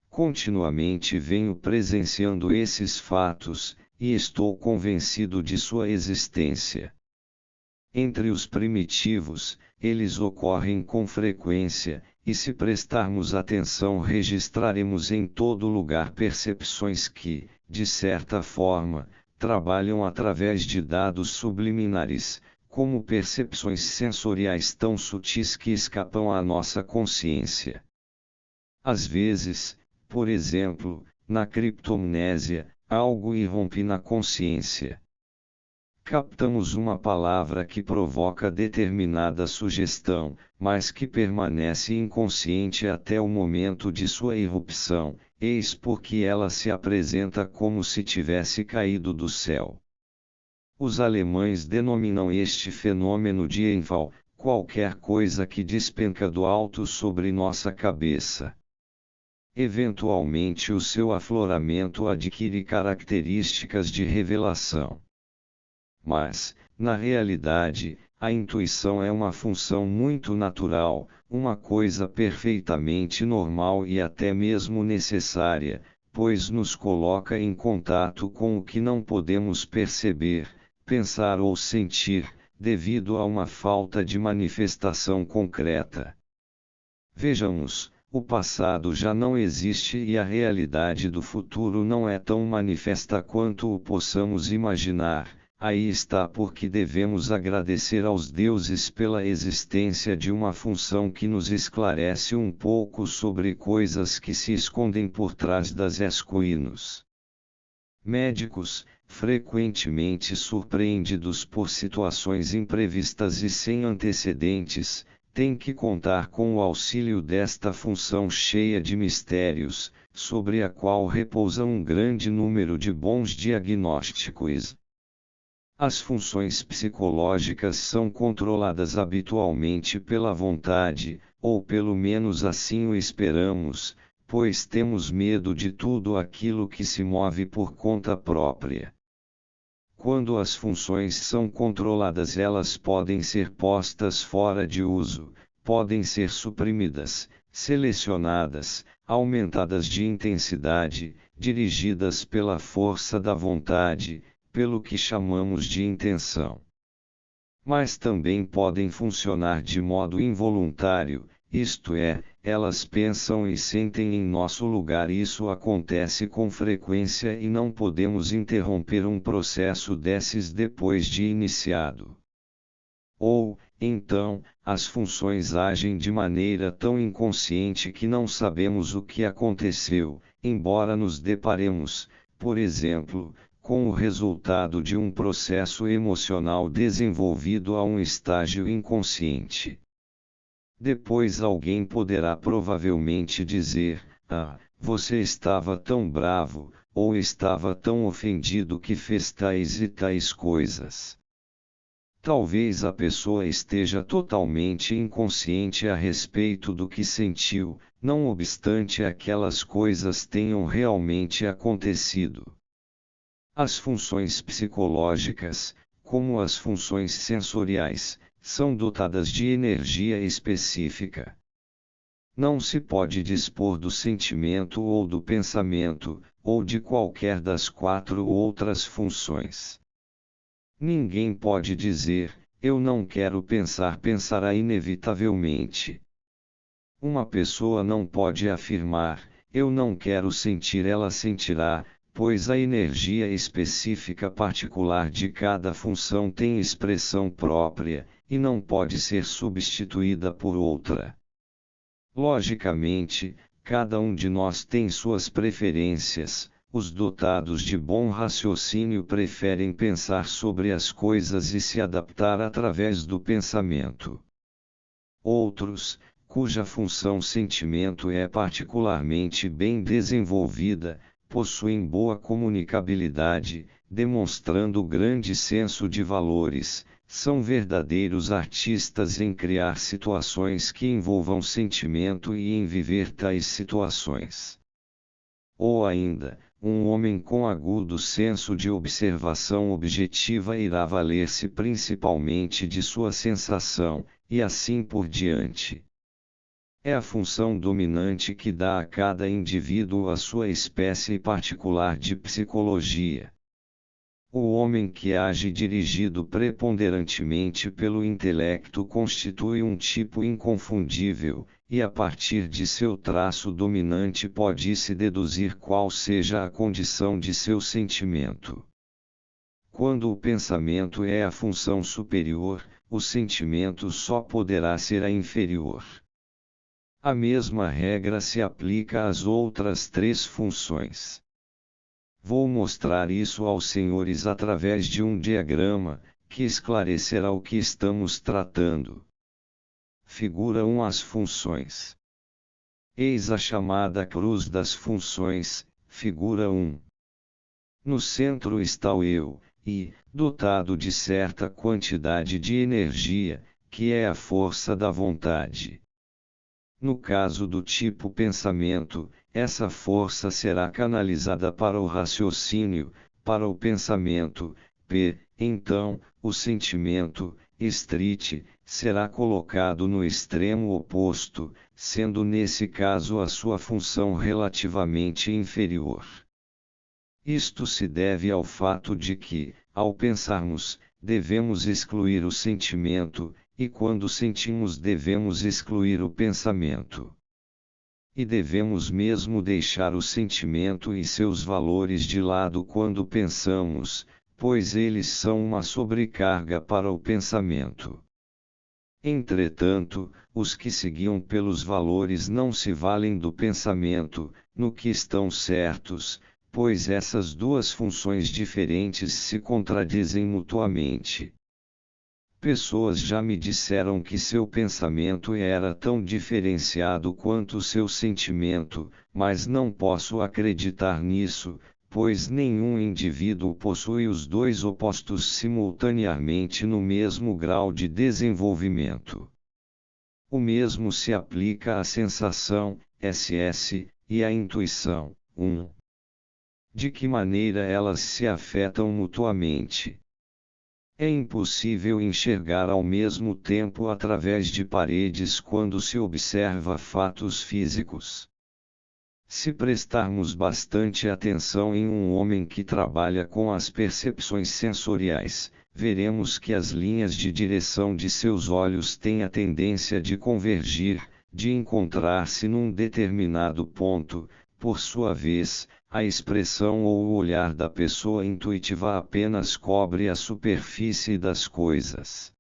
Continuamente venho presenciando esses fatos, e estou convencido de sua existência. Entre os primitivos, eles ocorrem com frequência, e se prestarmos atenção registraremos em todo lugar percepções que, de certa forma, trabalham através de dados subliminares, como percepções sensoriais tão sutis que escapam à nossa consciência. Às vezes, por exemplo, na criptomnésia, algo irrompe na consciência. Captamos uma palavra que provoca determinada sugestão, mas que permanece inconsciente até o momento de sua irrupção, eis porque ela se apresenta como se tivesse caído do céu. Os alemães denominam este fenômeno de Einfall, qualquer coisa que despenca do alto sobre nossa cabeça. Eventualmente o seu afloramento adquire características de revelação. Mas, na realidade, a intuição é uma função muito natural, uma coisa perfeitamente normal e até mesmo necessária, pois nos coloca em contato com o que não podemos perceber, pensar ou sentir, devido a uma falta de manifestação concreta. Vejamos, o passado já não existe e a realidade do futuro não é tão manifesta quanto o possamos imaginar. Aí está porque devemos agradecer aos deuses pela existência de uma função que nos esclarece um pouco sobre coisas que se escondem por trás das esquinas. Médicos, frequentemente surpreendidos por situações imprevistas e sem antecedentes, têm que contar com o auxílio desta função cheia de mistérios, sobre a qual repousa um grande número de bons diagnósticos. As funções psicológicas são controladas habitualmente pela vontade, ou pelo menos assim o esperamos, pois temos medo de tudo aquilo que se move por conta própria. Quando as funções são controladas, elas podem ser postas fora de uso, podem ser suprimidas, selecionadas, aumentadas de intensidade, dirigidas pela força da vontade, pelo que chamamos de intenção. Mas também podem funcionar de modo involuntário, isto é, elas pensam e sentem em nosso lugar. Isso acontece com frequência e não podemos interromper um processo desses depois de iniciado. Ou, então, as funções agem de maneira tão inconsciente que não sabemos o que aconteceu, embora nos deparemos, por exemplo, com o resultado de um processo emocional desenvolvido a um estágio inconsciente. Depois alguém poderá provavelmente dizer: "Ah, você estava tão bravo, ou estava tão ofendido que fez tais e tais coisas." Talvez a pessoa esteja totalmente inconsciente a respeito do que sentiu, não obstante aquelas coisas tenham realmente acontecido. As funções psicológicas, como as funções sensoriais, são dotadas de energia específica. Não se pode dispor do sentimento ou do pensamento, ou de qualquer das 4 outras funções. Ninguém pode dizer: "Eu não quero pensar." Pensará inevitavelmente. Uma pessoa não pode afirmar: "Eu não quero sentir." Ela sentirá, pois a energia específica particular de cada função tem expressão própria, e não pode ser substituída por outra. Logicamente, cada um de nós tem suas preferências. Os dotados de bom raciocínio preferem pensar sobre as coisas e se adaptar através do pensamento. Outros, cuja função sentimento é particularmente bem desenvolvida, possuem boa comunicabilidade, demonstrando grande senso de valores, são verdadeiros artistas em criar situações que envolvam sentimento e em viver tais situações. Ou ainda, um homem com agudo senso de observação objetiva irá valer-se principalmente de sua sensação, e assim por diante. É a função dominante que dá a cada indivíduo a sua espécie particular de psicologia. O homem que age dirigido preponderantemente pelo intelecto constitui um tipo inconfundível, e a partir de seu traço dominante pode-se deduzir qual seja a condição de seu sentimento. Quando o pensamento é a função superior, o sentimento só poderá ser a inferior. A mesma regra se aplica às outras 3 funções. Vou mostrar isso aos senhores através de um diagrama, que esclarecerá o que estamos tratando. Figura 1. As funções. Eis a chamada cruz das funções, figura 1. No centro está o eu, e, dotado de certa quantidade de energia, que é a força da vontade. No caso do tipo pensamento, essa força será canalizada para o raciocínio, para o pensamento, então, o sentimento, street, será colocado no extremo oposto, sendo nesse caso a sua função relativamente inferior. Isto se deve ao fato de que, ao pensarmos, devemos excluir o sentimento, e quando sentimos devemos excluir o pensamento. E devemos mesmo deixar o sentimento e seus valores de lado quando pensamos, pois eles são uma sobrecarga para o pensamento. Entretanto, os que se guiam pelos valores não se valem do pensamento, no que estão certos, pois essas 2 funções diferentes se contradizem mutuamente. Pessoas já me disseram que seu pensamento era tão diferenciado quanto seu sentimento, mas não posso acreditar nisso, pois nenhum indivíduo possui os 2 opostos simultaneamente no mesmo grau de desenvolvimento. O mesmo se aplica à sensação, SS, e à intuição, 1. De que maneira elas se afetam mutuamente? É impossível enxergar ao mesmo tempo através de paredes quando se observa fatos físicos. Se prestarmos bastante atenção em um homem que trabalha com as percepções sensoriais, veremos que as linhas de direção de seus olhos têm a tendência de convergir, de encontrar-se num determinado ponto. Por sua vez, a expressão ou o olhar da pessoa intuitiva apenas cobre a superfície das coisas.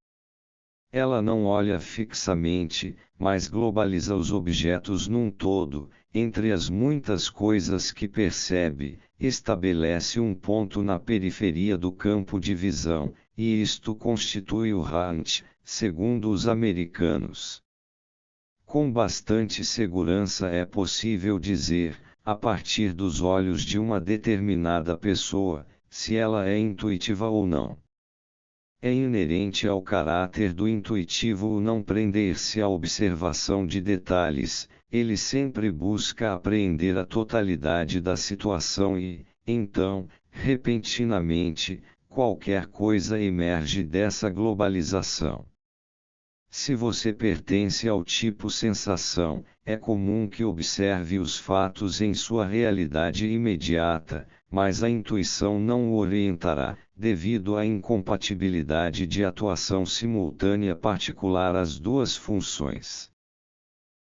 Ela não olha fixamente, mas globaliza os objetos num todo, entre as muitas coisas que percebe, estabelece um ponto na periferia do campo de visão, e isto constitui o range, segundo os americanos. Com bastante segurança é possível dizer, a partir dos olhos de uma determinada pessoa, se ela é intuitiva ou não. É inerente ao caráter do intuitivo o não prender-se à observação de detalhes, ele sempre busca apreender a totalidade da situação e, então, repentinamente, qualquer coisa emerge dessa globalização. Se você pertence ao tipo sensação, é comum que observe os fatos em sua realidade imediata, mas a intuição não o orientará, devido à incompatibilidade de atuação simultânea particular às duas funções.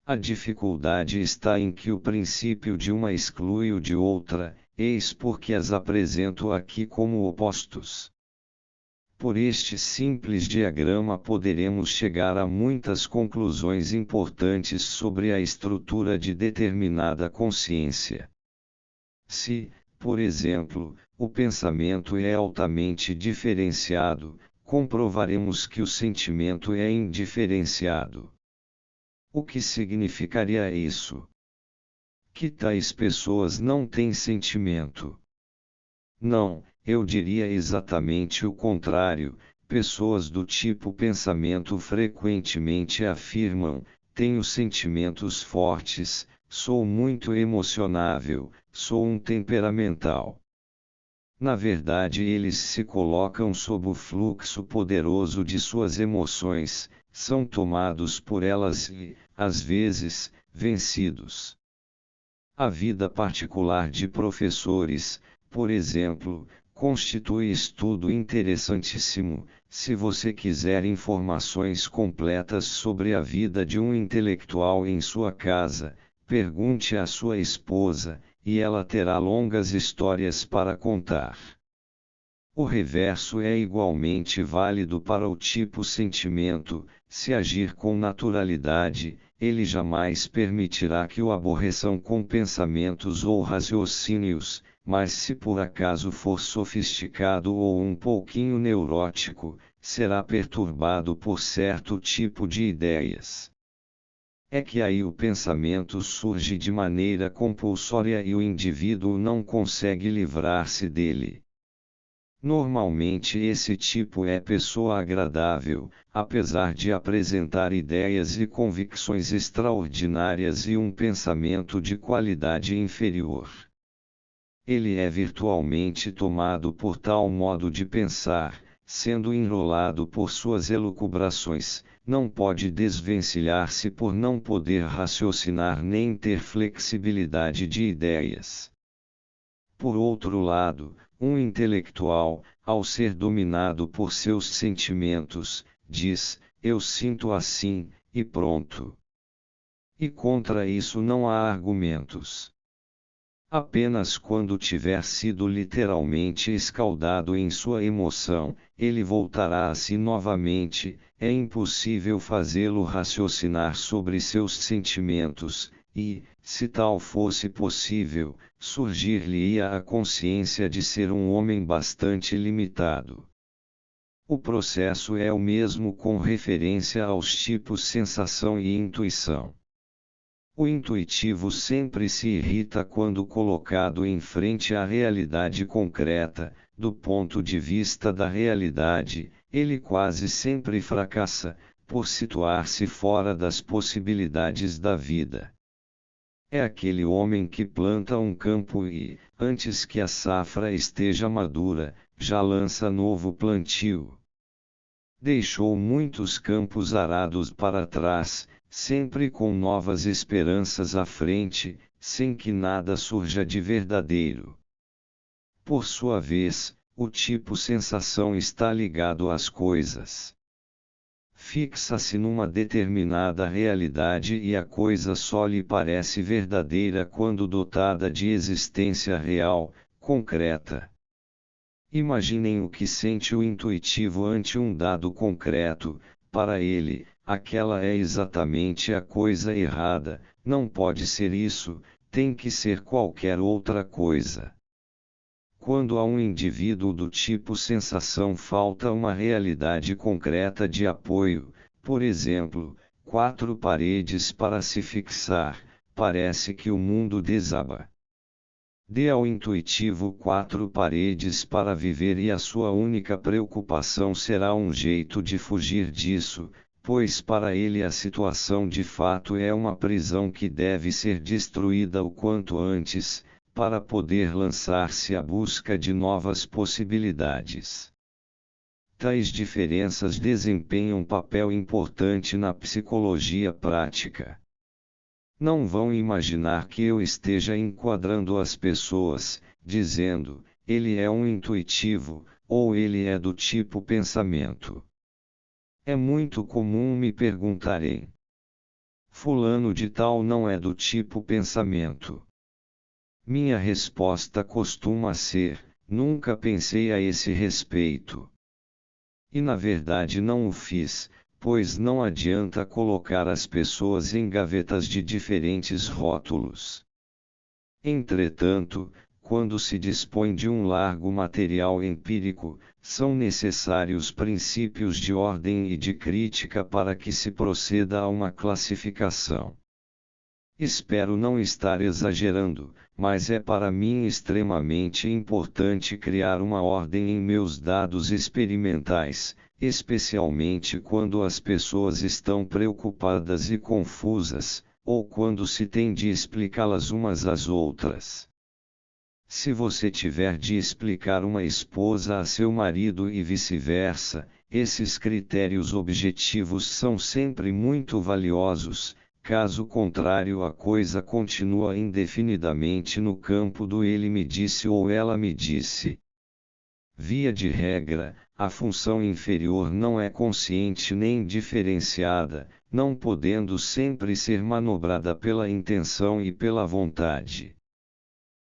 A dificuldade está em que o princípio de uma exclui o de outra, eis porque as apresento aqui como opostos. Por este simples diagrama poderemos chegar a muitas conclusões importantes sobre a estrutura de determinada consciência. Se, por exemplo, o pensamento é altamente diferenciado, comprovaremos que o sentimento é indiferenciado. O que significaria isso? Que tais pessoas não têm sentimento? Não, eu diria exatamente o contrário. Pessoas do tipo pensamento frequentemente afirmam: tenho sentimentos fortes, sou muito emocionável, sou um temperamental. Na verdade, eles se colocam sob o fluxo poderoso de suas emoções, são tomados por elas e, às vezes, vencidos. A vida particular de professores, por exemplo, constitui estudo interessantíssimo. Se você quiser informações completas sobre a vida de um intelectual em sua casa, pergunte à sua esposa, e ela terá longas histórias para contar. O reverso é igualmente válido para o tipo sentimento. Se agir com naturalidade, ele jamais permitirá que o aborreçam com pensamentos ou raciocínios, mas se por acaso for sofisticado ou um pouquinho neurótico, será perturbado por certo tipo de ideias. É que aí o pensamento surge de maneira compulsória e o indivíduo não consegue livrar-se dele. Normalmente esse tipo é pessoa agradável, apesar de apresentar ideias e convicções extraordinárias e um pensamento de qualidade inferior. Ele é virtualmente tomado por tal modo de pensar, sendo enrolado por suas elucubrações, não pode desvencilhar-se por não poder raciocinar nem ter flexibilidade de ideias. Por outro lado, um intelectual, ao ser dominado por seus sentimentos, diz: eu sinto assim, e pronto. E contra isso não há argumentos. Apenas quando tiver sido literalmente escaldado em sua emoção, ele voltará a si novamente. É impossível fazê-lo raciocinar sobre seus sentimentos, e, se tal fosse possível, surgir-lhe-ia a consciência de ser um homem bastante limitado. O processo é o mesmo com referência aos tipos sensação e intuição. O intuitivo sempre se irrita quando colocado em frente à realidade concreta. Do ponto de vista da realidade, ele quase sempre fracassa, por situar-se fora das possibilidades da vida. É aquele homem que planta um campo e, antes que a safra esteja madura, já lança novo plantio. Deixou muitos campos arados para trás, sempre com novas esperanças à frente, sem que nada surja de verdadeiro. Por sua vez, o tipo sensação está ligado às coisas fixa-se numa determinada realidade e a coisa só lhe parece verdadeira quando dotada de existência real, concreta. Imaginem o que sente o intuitivo ante um dado concreto. Para ele, aquela é exatamente a coisa errada, não pode ser isso, tem que ser qualquer outra coisa. Quando a um indivíduo do tipo sensação falta uma realidade concreta de apoio, por exemplo, 4 paredes para se fixar, parece que o mundo desaba. Dê ao intuitivo 4 paredes para viver e a sua única preocupação será um jeito de fugir disso, pois para ele a situação de fato é uma prisão que deve ser destruída o quanto antes, para poder lançar-se à busca de novas possibilidades. Tais diferenças desempenham um papel importante na psicologia prática. Não vão imaginar que eu esteja enquadrando as pessoas, dizendo, ele é um intuitivo, ou ele é do tipo pensamento. É muito comum me perguntarem: fulano de tal não é do tipo pensamento. Minha resposta costuma ser: nunca pensei a esse respeito. E na verdade não o fiz, pois não adianta colocar as pessoas em gavetas de diferentes rótulos. Entretanto, quando se dispõe de um largo material empírico, são necessários princípios de ordem e de crítica para que se proceda a uma classificação. Espero não estar exagerando, mas é para mim extremamente importante criar uma ordem em meus dados experimentais, especialmente quando as pessoas estão preocupadas e confusas, ou quando se tem de explicá-las umas às outras. Se você tiver de explicar uma esposa a seu marido e vice-versa, esses critérios objetivos são sempre muito valiosos. Caso contrário, a coisa continua indefinidamente no campo do ele me disse ou ela me disse. Via de regra, a função inferior não é consciente nem diferenciada, não podendo sempre ser manobrada pela intenção e pela vontade.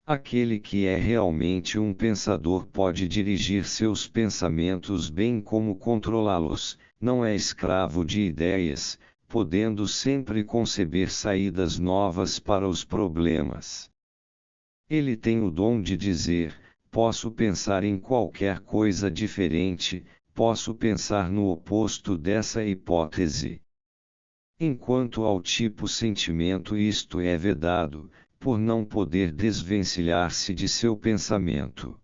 Aquele que é realmente um pensador pode dirigir seus pensamentos bem como controlá-los, não é escravo de ideias, podendo sempre conceber saídas novas para os problemas. Ele tem o dom de dizer: posso pensar em qualquer coisa diferente, posso pensar no oposto dessa hipótese. Enquanto ao tipo sentimento isto é vedado, por não poder desvencilhar-se de seu pensamento.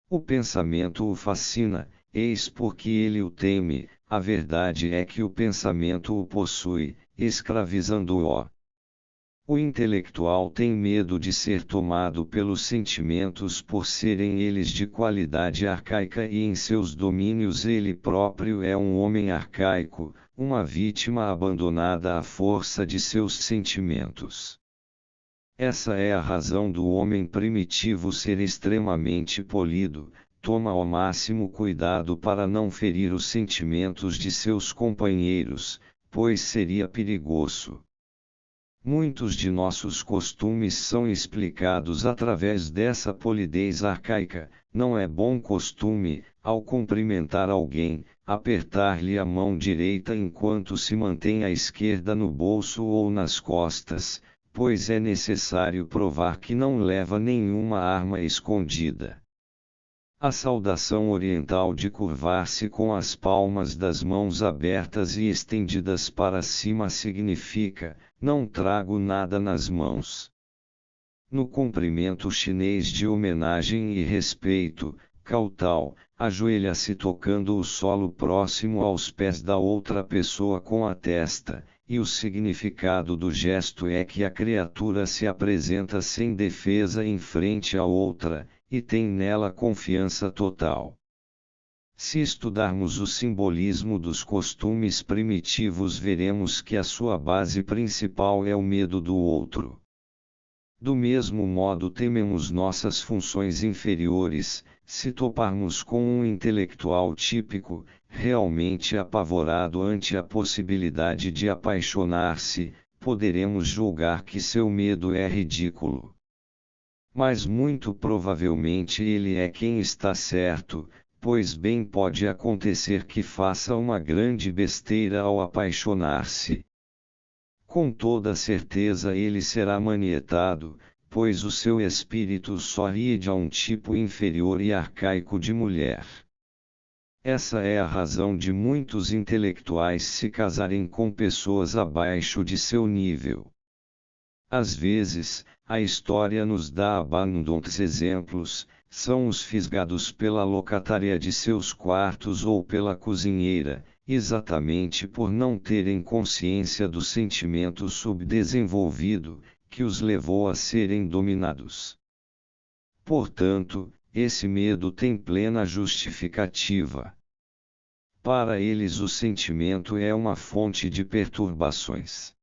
O pensamento o fascina, eis porque ele o teme. A verdade é que o pensamento o possui, escravizando-o. O intelectual tem medo de ser tomado pelos sentimentos por serem eles de qualidade arcaica e em seus domínios ele próprio é um homem arcaico, uma vítima abandonada à força de seus sentimentos. Essa é a razão do homem primitivo ser extremamente polido. Toma ao máximo cuidado para não ferir os sentimentos de seus companheiros, pois seria perigoso. Muitos de nossos costumes são explicados através dessa polidez arcaica. Não é bom costume, ao cumprimentar alguém, apertar-lhe a mão direita enquanto se mantém a esquerda no bolso ou nas costas, pois é necessário provar que não leva nenhuma arma escondida. A saudação oriental de curvar-se com as palmas das mãos abertas e estendidas para cima significa: não trago nada nas mãos. No cumprimento chinês de homenagem e respeito, Kowtow, ajoelha-se tocando o solo próximo aos pés da outra pessoa com a testa, e o significado do gesto é que a criatura se apresenta sem defesa em frente à outra, e tem nela confiança total. Se estudarmos o simbolismo dos costumes primitivos, veremos que a sua base principal é o medo do outro. Do mesmo modo tememos nossas funções inferiores. Se toparmos com um intelectual típico, realmente apavorado ante a possibilidade de apaixonar-se, poderemos julgar que seu medo é ridículo. Mas muito provavelmente ele é quem está certo, pois bem pode acontecer que faça uma grande besteira ao apaixonar-se. Com toda certeza ele será manietado, pois o seu espírito só ride a um tipo inferior e arcaico de mulher. Essa é a razão de muitos intelectuais se casarem com pessoas abaixo de seu nível. Às vezes, a história nos dá abundantes exemplos, são os fisgados pela locatária de seus quartos ou pela cozinheira, exatamente por não terem consciência do sentimento subdesenvolvido, que os levou a serem dominados. Portanto, esse medo tem plena justificativa. Para eles o sentimento é uma fonte de perturbações.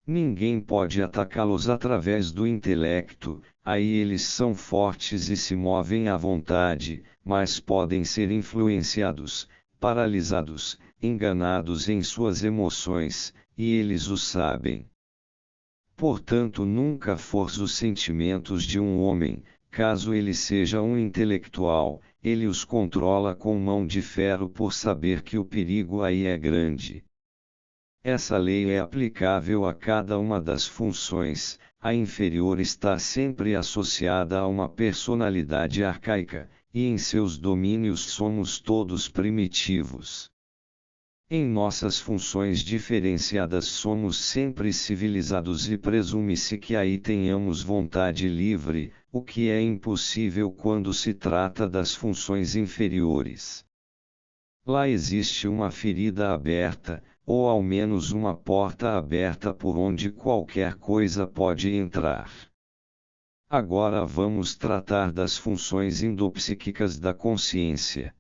Ninguém pode atacá-los através do intelecto, aí eles são fortes e se movem à vontade, mas podem ser influenciados, paralisados, enganados em suas emoções, e eles o sabem. Portanto, nunca force os sentimentos de um homem, caso ele seja um intelectual, ele os controla com mão de ferro por saber que o perigo aí é grande. Essa lei é aplicável a cada uma das funções. A inferior está sempre associada a uma personalidade arcaica, e em seus domínios somos todos primitivos. Em nossas funções diferenciadas somos sempre civilizados e presume-se que aí tenhamos vontade livre, o que é impossível quando se trata das funções inferiores. Lá existe uma ferida aberta, ou ao menos uma porta aberta por onde qualquer coisa pode entrar. Agora vamos tratar das funções endopsíquicas da consciência.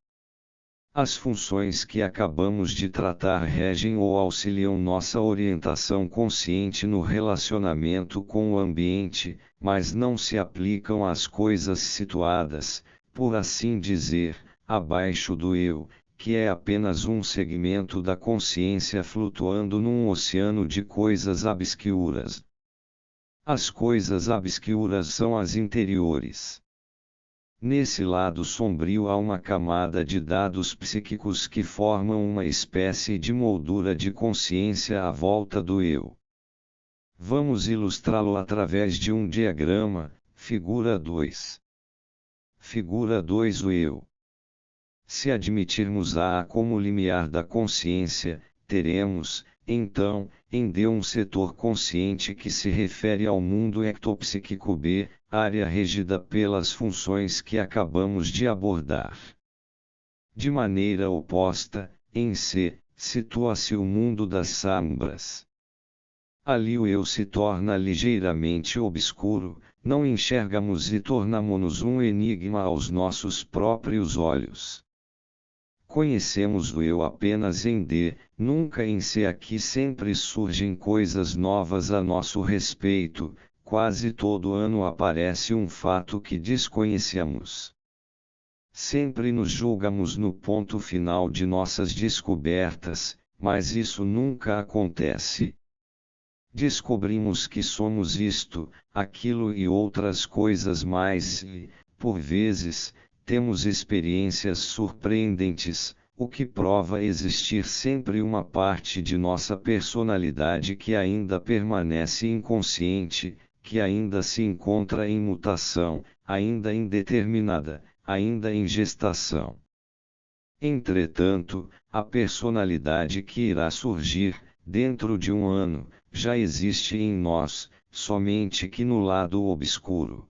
As funções que acabamos de tratar regem ou auxiliam nossa orientação consciente no relacionamento com o ambiente, mas não se aplicam às coisas situadas, por assim dizer, abaixo do eu, que é apenas um segmento da consciência flutuando num oceano de coisas obscuras. As coisas obscuras são as interiores. Nesse lado sombrio há uma camada de dados psíquicos que formam uma espécie de moldura de consciência à volta do eu. Vamos ilustrá-lo através de um diagrama, figura 2. Figura 2 o eu. Se admitirmos A como limiar da consciência, teremos, então, em D um setor consciente que se refere ao mundo ectopsíquico B, área regida pelas funções que acabamos de abordar. De maneira oposta, em C, situa-se o mundo das sombras. Ali o eu se torna ligeiramente obscuro, não enxergamos e tornamo-nos um enigma aos nossos próprios olhos. Conhecemos o eu apenas em D, nunca em C. Aqui sempre surgem coisas novas a nosso respeito, quase todo ano aparece um fato que desconhecíamos. Sempre nos julgamos no ponto final de nossas descobertas, mas isso nunca acontece. Descobrimos que somos isto, aquilo e outras coisas mais e, por vezes, temos experiências surpreendentes, o que prova existir sempre uma parte de nossa personalidade que ainda permanece inconsciente, que ainda se encontra em mutação, ainda indeterminada, ainda em gestação. Entretanto, a personalidade que irá surgir, dentro de um ano, já existe em nós, somente que no lado obscuro.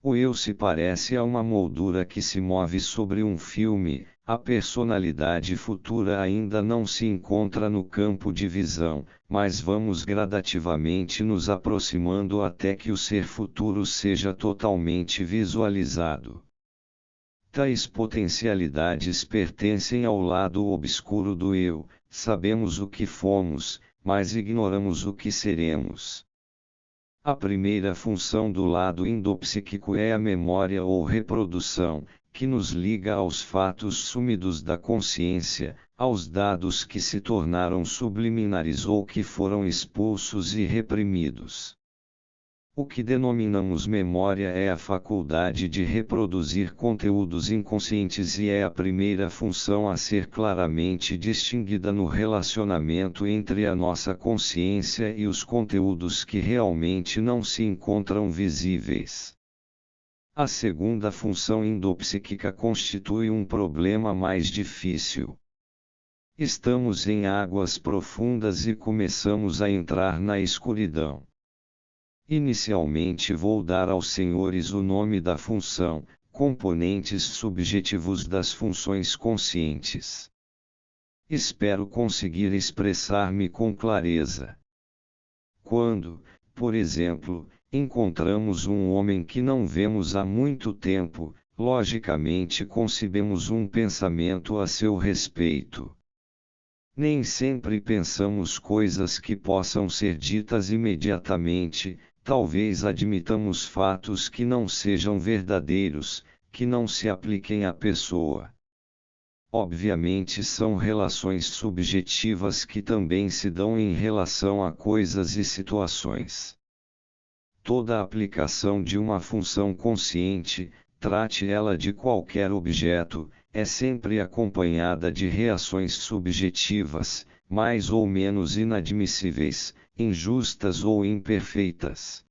O eu se parece a uma moldura que se move sobre um filme, a personalidade futura ainda não se encontra no campo de visão, mas vamos gradativamente nos aproximando até que o ser futuro seja totalmente visualizado. Tais potencialidades pertencem ao lado obscuro do eu, sabemos o que fomos, mas ignoramos o que seremos. A primeira função do lado endopsíquico é a memória ou reprodução, que nos liga aos fatos súmidos da consciência, aos dados que se tornaram subliminares ou que foram expulsos e reprimidos. O que denominamos memória é a faculdade de reproduzir conteúdos inconscientes e é a primeira função a ser claramente distinguida no relacionamento entre a nossa consciência e os conteúdos que realmente não se encontram visíveis. A segunda função endopsíquica constitui um problema mais difícil. Estamos em águas profundas e começamos a entrar na escuridão. Inicialmente vou dar aos senhores o nome da função, componentes subjetivos das funções conscientes. Espero conseguir expressar-me com clareza. Quando, por exemplo, encontramos um homem que não vemos há muito tempo, logicamente concebemos um pensamento a seu respeito. Nem sempre pensamos coisas que possam ser ditas imediatamente. Talvez admitamos fatos que não sejam verdadeiros, que não se apliquem à pessoa. Obviamente são relações subjetivas que também se dão em relação a coisas e situações. Toda aplicação de uma função consciente, trate ela de qualquer objeto, é sempre acompanhada de reações subjetivas, mais ou menos inadmissíveis, injustas ou imperfeitas.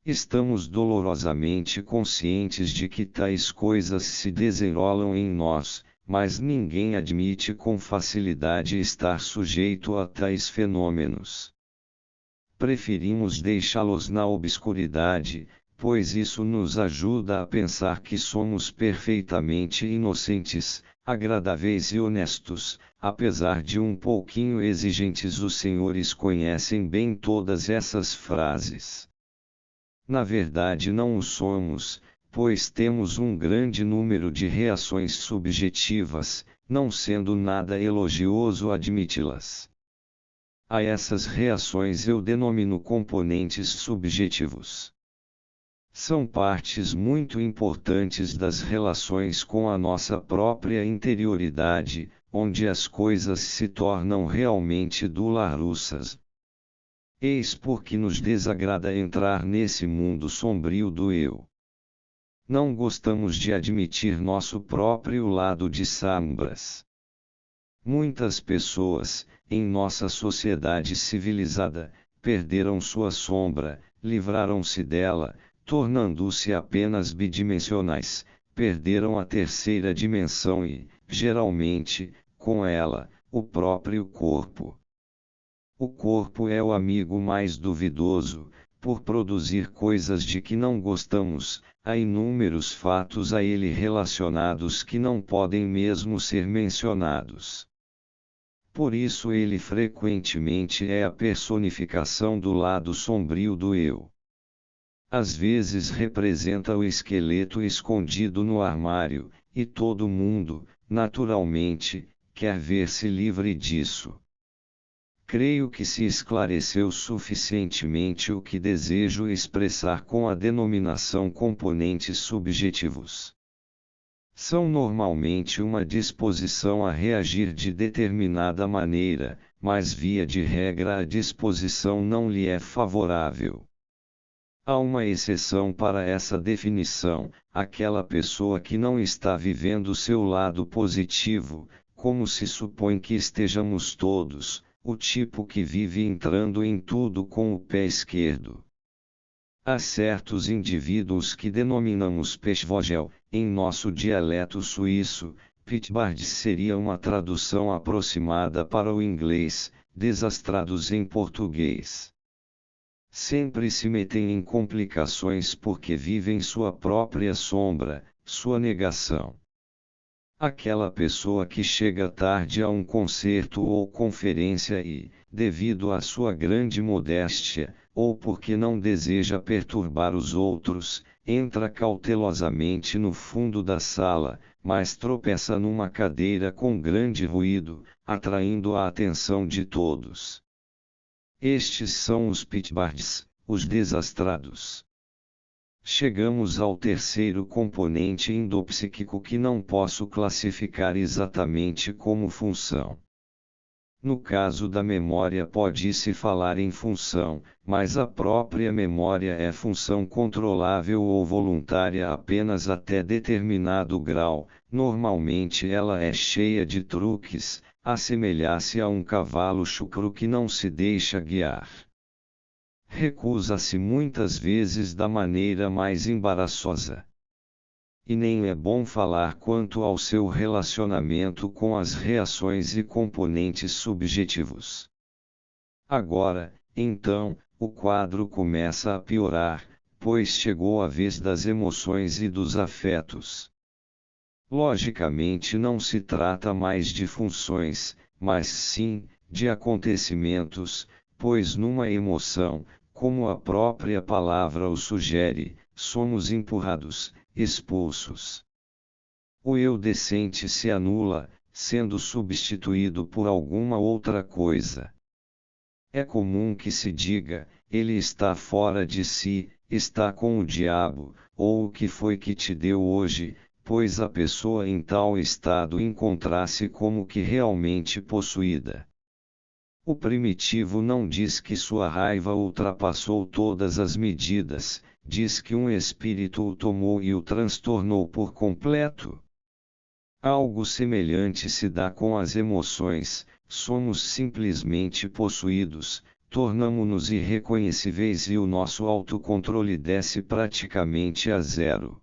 Estamos dolorosamente conscientes de que tais coisas se desenrolam em nós, mas ninguém admite com facilidade estar sujeito a tais fenômenos. Preferimos deixá-los na obscuridade, pois isso nos ajuda a pensar que somos perfeitamente inocentes, agradáveis e honestos. Apesar de um pouquinho exigentes, os senhores conhecem bem todas essas frases. Na verdade não o somos, pois temos um grande número de reações subjetivas, não sendo nada elogioso admiti-las. A essas reações eu denomino componentes subjetivos. São partes muito importantes das relações com a nossa própria interioridade, onde as coisas se tornam realmente dolorosas. Eis por que nos desagrada entrar nesse mundo sombrio do eu. Não gostamos de admitir nosso próprio lado de sombras. Muitas pessoas, em nossa sociedade civilizada, perderam sua sombra, livraram-se dela, tornando-se apenas bidimensionais, perderam a terceira dimensão e, geralmente, com ela, o próprio corpo. O corpo é o amigo mais duvidoso, por produzir coisas de que não gostamos. Há inúmeros fatos a ele relacionados que não podem mesmo ser mencionados. Por isso ele frequentemente é a personificação do lado sombrio do eu. Às vezes representa o esqueleto escondido no armário, e todo mundo, naturalmente, quer ver-se livre disso. Creio que se esclareceu suficientemente o que desejo expressar com a denominação componentes subjetivos. São normalmente uma disposição a reagir de determinada maneira, mas via de regra a disposição não lhe é favorável. Há uma exceção para essa definição, aquela pessoa que não está vivendo seu lado positivo, como se supõe que estejamos todos, o tipo que vive entrando em tudo com o pé esquerdo. Há certos indivíduos que denominamos pechvogel, em nosso dialeto suíço, pitbard seria uma tradução aproximada para o inglês, desastrados em português. Sempre se metem em complicações porque vivem sua própria sombra, sua negação. Aquela pessoa que chega tarde a um concerto ou conferência e, devido à sua grande modéstia, ou porque não deseja perturbar os outros, entra cautelosamente no fundo da sala, mas tropeça numa cadeira com grande ruído, atraindo a atenção de todos. Estes são os pitbards, os desastrados. Chegamos ao terceiro componente endopsíquico que não posso classificar exatamente como função. No caso da memória pode-se falar em função, mas a própria memória é função controlável ou voluntária apenas até determinado grau. Normalmente ela é cheia de truques, assemelha-se a um cavalo chucro que não se deixa guiar. Recusa-se muitas vezes da maneira mais embaraçosa. E nem é bom falar quanto ao seu relacionamento com as reações e componentes subjetivos. Agora, então, o quadro começa a piorar, pois chegou a vez das emoções e dos afetos. Logicamente não se trata mais de funções, mas sim, de acontecimentos, pois numa emoção, como a própria palavra o sugere, somos empurrados, expulsos. O eu decente se anula, sendo substituído por alguma outra coisa. É comum que se diga, ele está fora de si, está com o diabo, ou o que foi que te deu hoje, pois a pessoa em tal estado encontra-se como que realmente possuída. O primitivo não diz que sua raiva ultrapassou todas as medidas, diz que um espírito o tomou e o transtornou por completo. Algo semelhante se dá com as emoções, somos simplesmente possuídos, tornamo-nos irreconhecíveis e o nosso autocontrole desce praticamente a zero.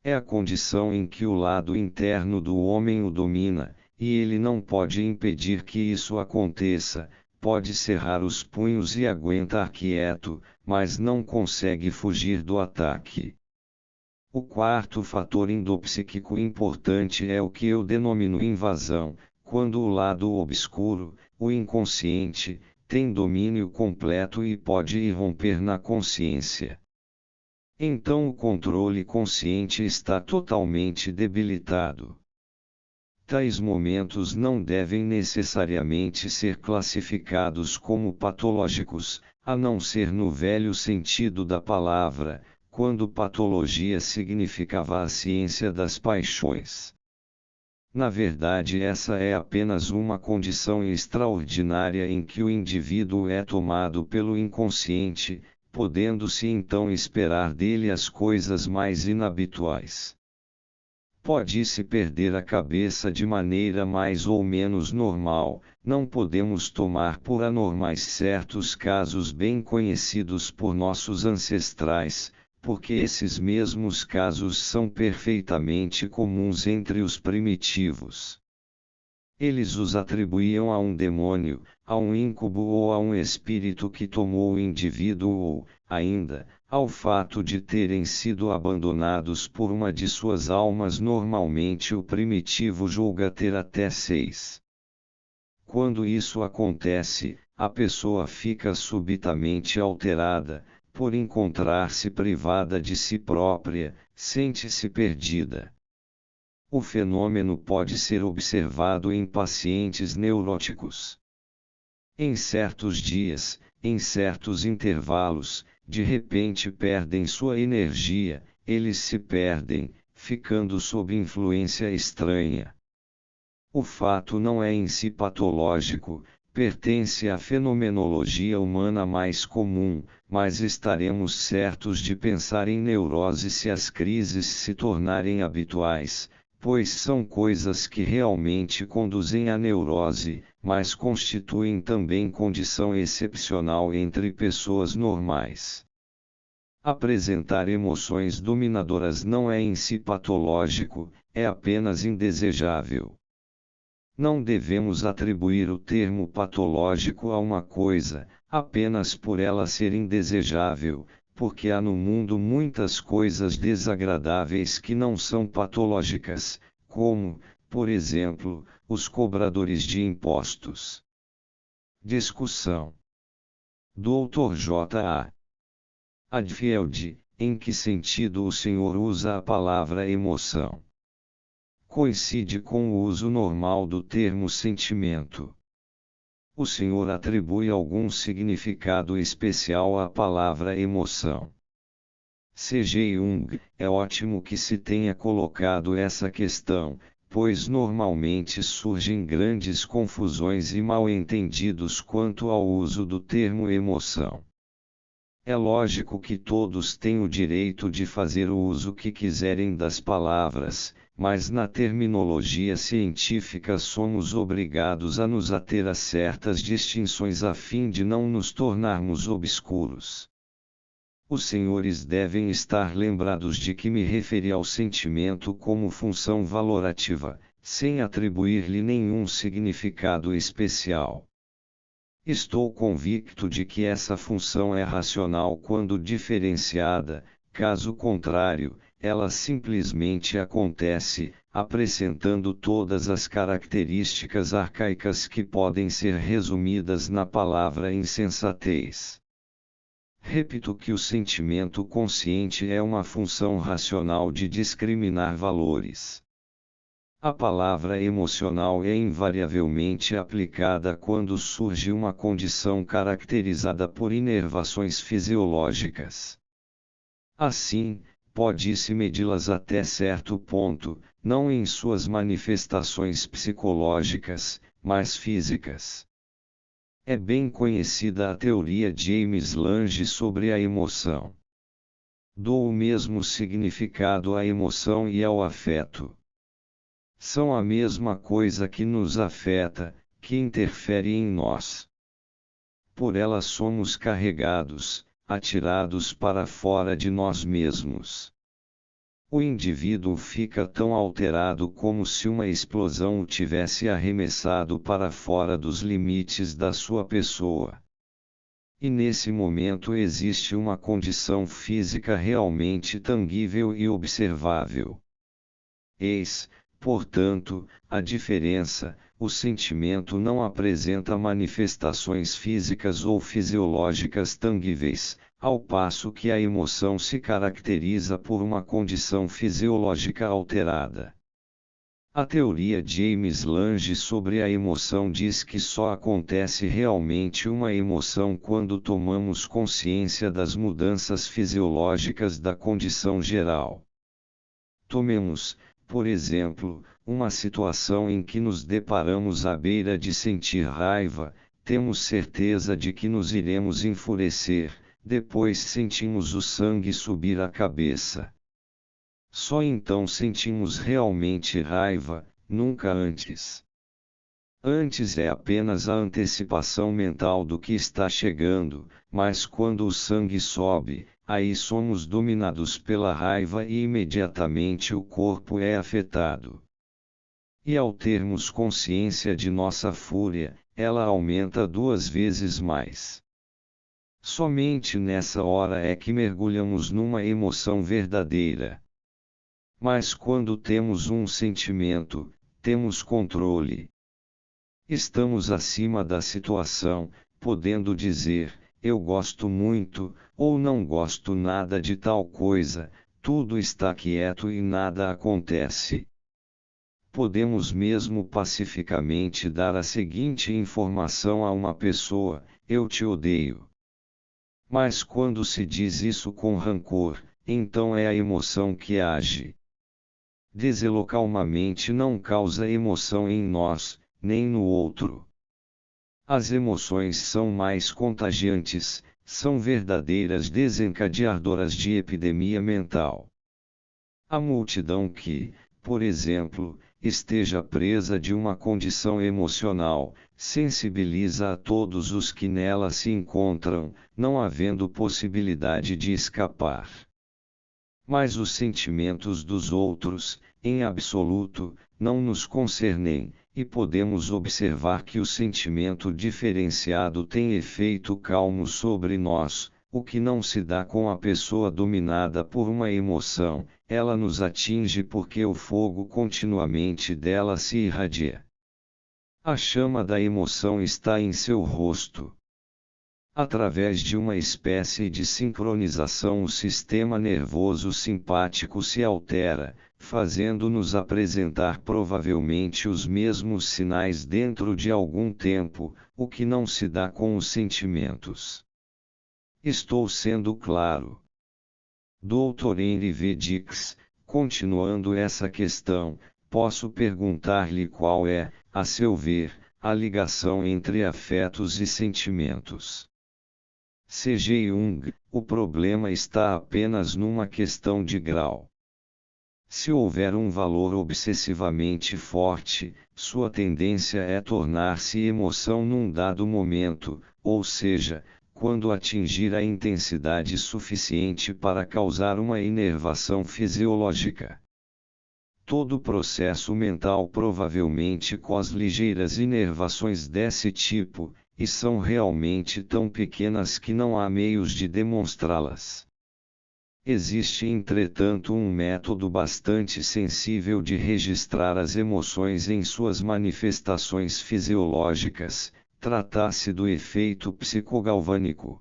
É a condição em que o lado interno do homem o domina, e ele não pode impedir que isso aconteça, pode cerrar os punhos e aguentar quieto, mas não consegue fugir do ataque. O quarto fator endopsíquico importante é o que eu denomino invasão, quando o lado obscuro, o inconsciente, tem domínio completo e pode irromper na consciência. Então o controle consciente está totalmente debilitado. Tais momentos não devem necessariamente ser classificados como patológicos, a não ser no velho sentido da palavra, quando patologia significava a ciência das paixões. Na verdade, essa é apenas uma condição extraordinária em que o indivíduo é tomado pelo inconsciente, podendo-se então esperar dele as coisas mais inabituais. Pode-se perder a cabeça de maneira mais ou menos normal, não podemos tomar por anormais certos casos bem conhecidos por nossos ancestrais, porque esses mesmos casos são perfeitamente comuns entre os primitivos. Eles os atribuíam a um demônio, a um incubo ou a um espírito que tomou o indivíduo ou, ainda, ao fato de terem sido abandonados por uma de suas almas. Normalmente o primitivo julga ter até 6. Quando isso acontece, a pessoa fica subitamente alterada, por encontrar-se privada de si própria, sente-se perdida. O fenômeno pode ser observado em pacientes neuróticos. Em certos dias, em certos intervalos, de repente perdem sua energia, eles se perdem, ficando sob influência estranha. O fato não é em si patológico, pertence à fenomenologia humana mais comum, mas estaremos certos de pensar em neurose se as crises se tornarem habituais, pois são coisas que realmente conduzem à neurose, mas constituem também condição excepcional entre pessoas normais. Apresentar emoções dominadoras não é em si patológico, é apenas indesejável. Não devemos atribuir o termo patológico a uma coisa, apenas por ela ser indesejável, porque há no mundo muitas coisas desagradáveis que não são patológicas, como, por exemplo, os cobradores de impostos. Discussão. Dr. J. A. Hadfield, em que sentido o senhor usa a palavra emoção? Coincide com o uso normal do termo sentimento. O Senhor atribui algum significado especial à palavra emoção. C.G. Jung, é ótimo que se tenha colocado essa questão, pois normalmente surgem grandes confusões e mal-entendidos quanto ao uso do termo emoção. É lógico que todos têm o direito de fazer o uso que quiserem das palavras, mas na terminologia científica somos obrigados a nos ater a certas distinções a fim de não nos tornarmos obscuros. Os senhores devem estar lembrados de que me referi ao sentimento como função valorativa, sem atribuir-lhe nenhum significado especial. Estou convicto de que essa função é racional quando diferenciada, caso contrário, ela simplesmente acontece, apresentando todas as características arcaicas que podem ser resumidas na palavra insensatez. Repito que o sentimento consciente é uma função racional de discriminar valores. A palavra emocional é invariavelmente aplicada quando surge uma condição caracterizada por inervações fisiológicas. Assim, pode-se medi-las até certo ponto, não em suas manifestações psicológicas, mas físicas. É bem conhecida a teoria de James Lange sobre a emoção. Dou o mesmo significado à emoção e ao afeto. São a mesma coisa que nos afeta, que interfere em nós. Por ela somos carregados, atirados para fora de nós mesmos. O indivíduo fica tão alterado como se uma explosão o tivesse arremessado para fora dos limites da sua pessoa. E nesse momento existe uma condição física realmente tangível e observável. Eis, portanto, a diferença: o sentimento não apresenta manifestações físicas ou fisiológicas tangíveis, ao passo que a emoção se caracteriza por uma condição fisiológica alterada. A teoria de James Lange sobre a emoção diz que só acontece realmente uma emoção quando tomamos consciência das mudanças fisiológicas da condição geral. Tomemos, por exemplo, uma situação em que nos deparamos à beira de sentir raiva, temos certeza de que nos iremos enfurecer, depois sentimos o sangue subir à cabeça. Só então sentimos realmente raiva, nunca antes. Antes é apenas a antecipação mental do que está chegando, mas quando o sangue sobe, aí somos dominados pela raiva e imediatamente o corpo é afetado. E ao termos consciência de nossa fúria, ela aumenta 2 vezes mais. Somente nessa hora é que mergulhamos numa emoção verdadeira. Mas quando temos um sentimento, temos controle. Estamos acima da situação, podendo dizer: eu gosto muito, ou não gosto nada de tal coisa, tudo está quieto e nada acontece. Podemos mesmo pacificamente dar a seguinte informação a uma pessoa: eu te odeio. Mas quando se diz isso com rancor, então é a emoção que age. Deslocar uma mente não causa emoção em nós, nem no outro. As emoções são mais contagiantes, são verdadeiras desencadeadoras de epidemia mental. A multidão que, por exemplo, esteja presa de uma condição emocional, sensibiliza a todos os que nela se encontram, não havendo possibilidade de escapar. Mas os sentimentos dos outros, em absoluto, não nos concernem, e podemos observar que o sentimento diferenciado tem efeito calmo sobre nós, o que não se dá com a pessoa dominada por uma emoção. Ela nos atinge porque o fogo continuamente dela se irradia. A chama da emoção está em seu rosto. Através de uma espécie de sincronização, o sistema nervoso simpático se altera, fazendo-nos apresentar provavelmente os mesmos sinais dentro de algum tempo, o que não se dá com os sentimentos. Estou sendo claro. Dr. Henry V. Dix, continuando essa questão, posso perguntar-lhe qual é, a seu ver, a ligação entre afetos e sentimentos. C.G. Jung, o problema está apenas numa questão de grau. Se houver um valor obsessivamente forte, sua tendência é tornar-se emoção num dado momento, ou seja, quando atingir a intensidade suficiente para causar uma inervação fisiológica. Todo processo mental provavelmente causa ligeiras inervações desse tipo, e são realmente tão pequenas que não há meios de demonstrá-las. Existe, entretanto, um método bastante sensível de registrar as emoções em suas manifestações fisiológicas, trata-se do efeito psicogalvânico.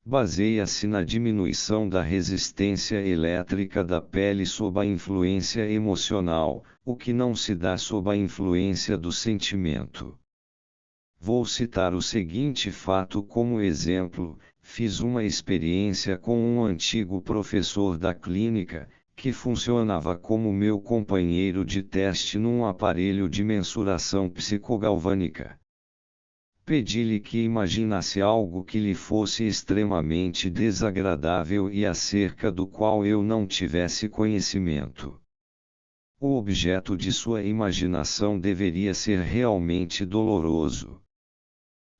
Baseia-se na diminuição da resistência elétrica da pele sob a influência emocional, o que não se dá sob a influência do sentimento. Vou citar o seguinte fato como exemplo: fiz uma experiência com um antigo professor da clínica, que funcionava como meu companheiro de teste num aparelho de mensuração psicogalvânica. Pedi-lhe que imaginasse algo que lhe fosse extremamente desagradável e acerca do qual eu não tivesse conhecimento. O objeto de sua imaginação deveria ser realmente doloroso.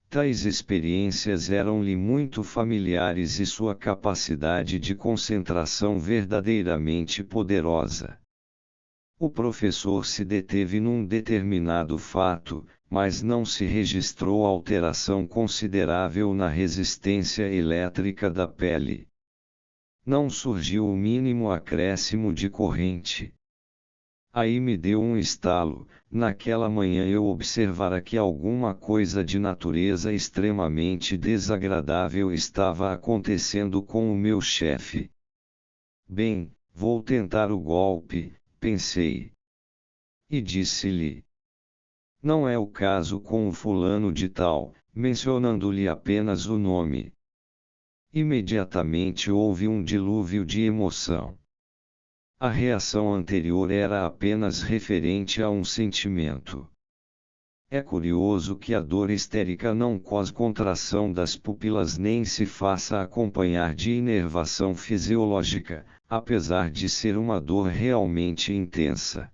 Tais experiências eram-lhe muito familiares e sua capacidade de concentração verdadeiramente poderosa. O professor se deteve num determinado fato, mas não se registrou alteração considerável na resistência elétrica da pele. Não surgiu o mínimo acréscimo de corrente. Aí me deu um estalo. Naquela manhã eu observara que alguma coisa de natureza extremamente desagradável estava acontecendo com o meu chefe. Bem, vou tentar o golpe, pensei. E disse-lhe: não é o caso com o fulano de tal, mencionando-lhe apenas o nome. Imediatamente houve um dilúvio de emoção. A reação anterior era apenas referente a um sentimento. É curioso que a dor histérica não cause contração das pupilas nem se faça acompanhar de inervação fisiológica, apesar de ser uma dor realmente intensa.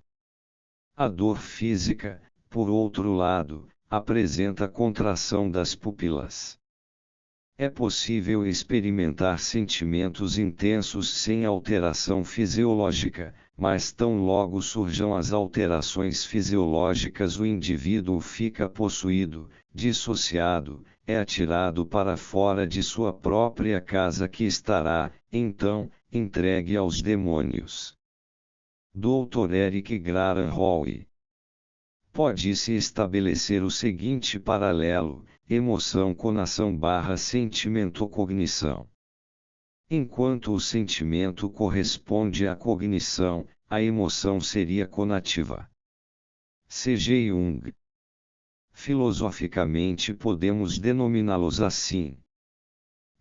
A dor física, por outro lado, apresenta contração das pupilas. É possível experimentar sentimentos intensos sem alteração fisiológica, mas tão logo surjam as alterações fisiológicas, o indivíduo fica possuído, dissociado, é atirado para fora de sua própria casa que estará, então, entregue aos demônios. Dr. Eric Graham Howe. Pode-se estabelecer o seguinte paralelo: emoção conação / sentimento-cognição. Enquanto o sentimento corresponde à cognição, a emoção seria conativa. C.G. Jung. Filosoficamente podemos denominá-los assim.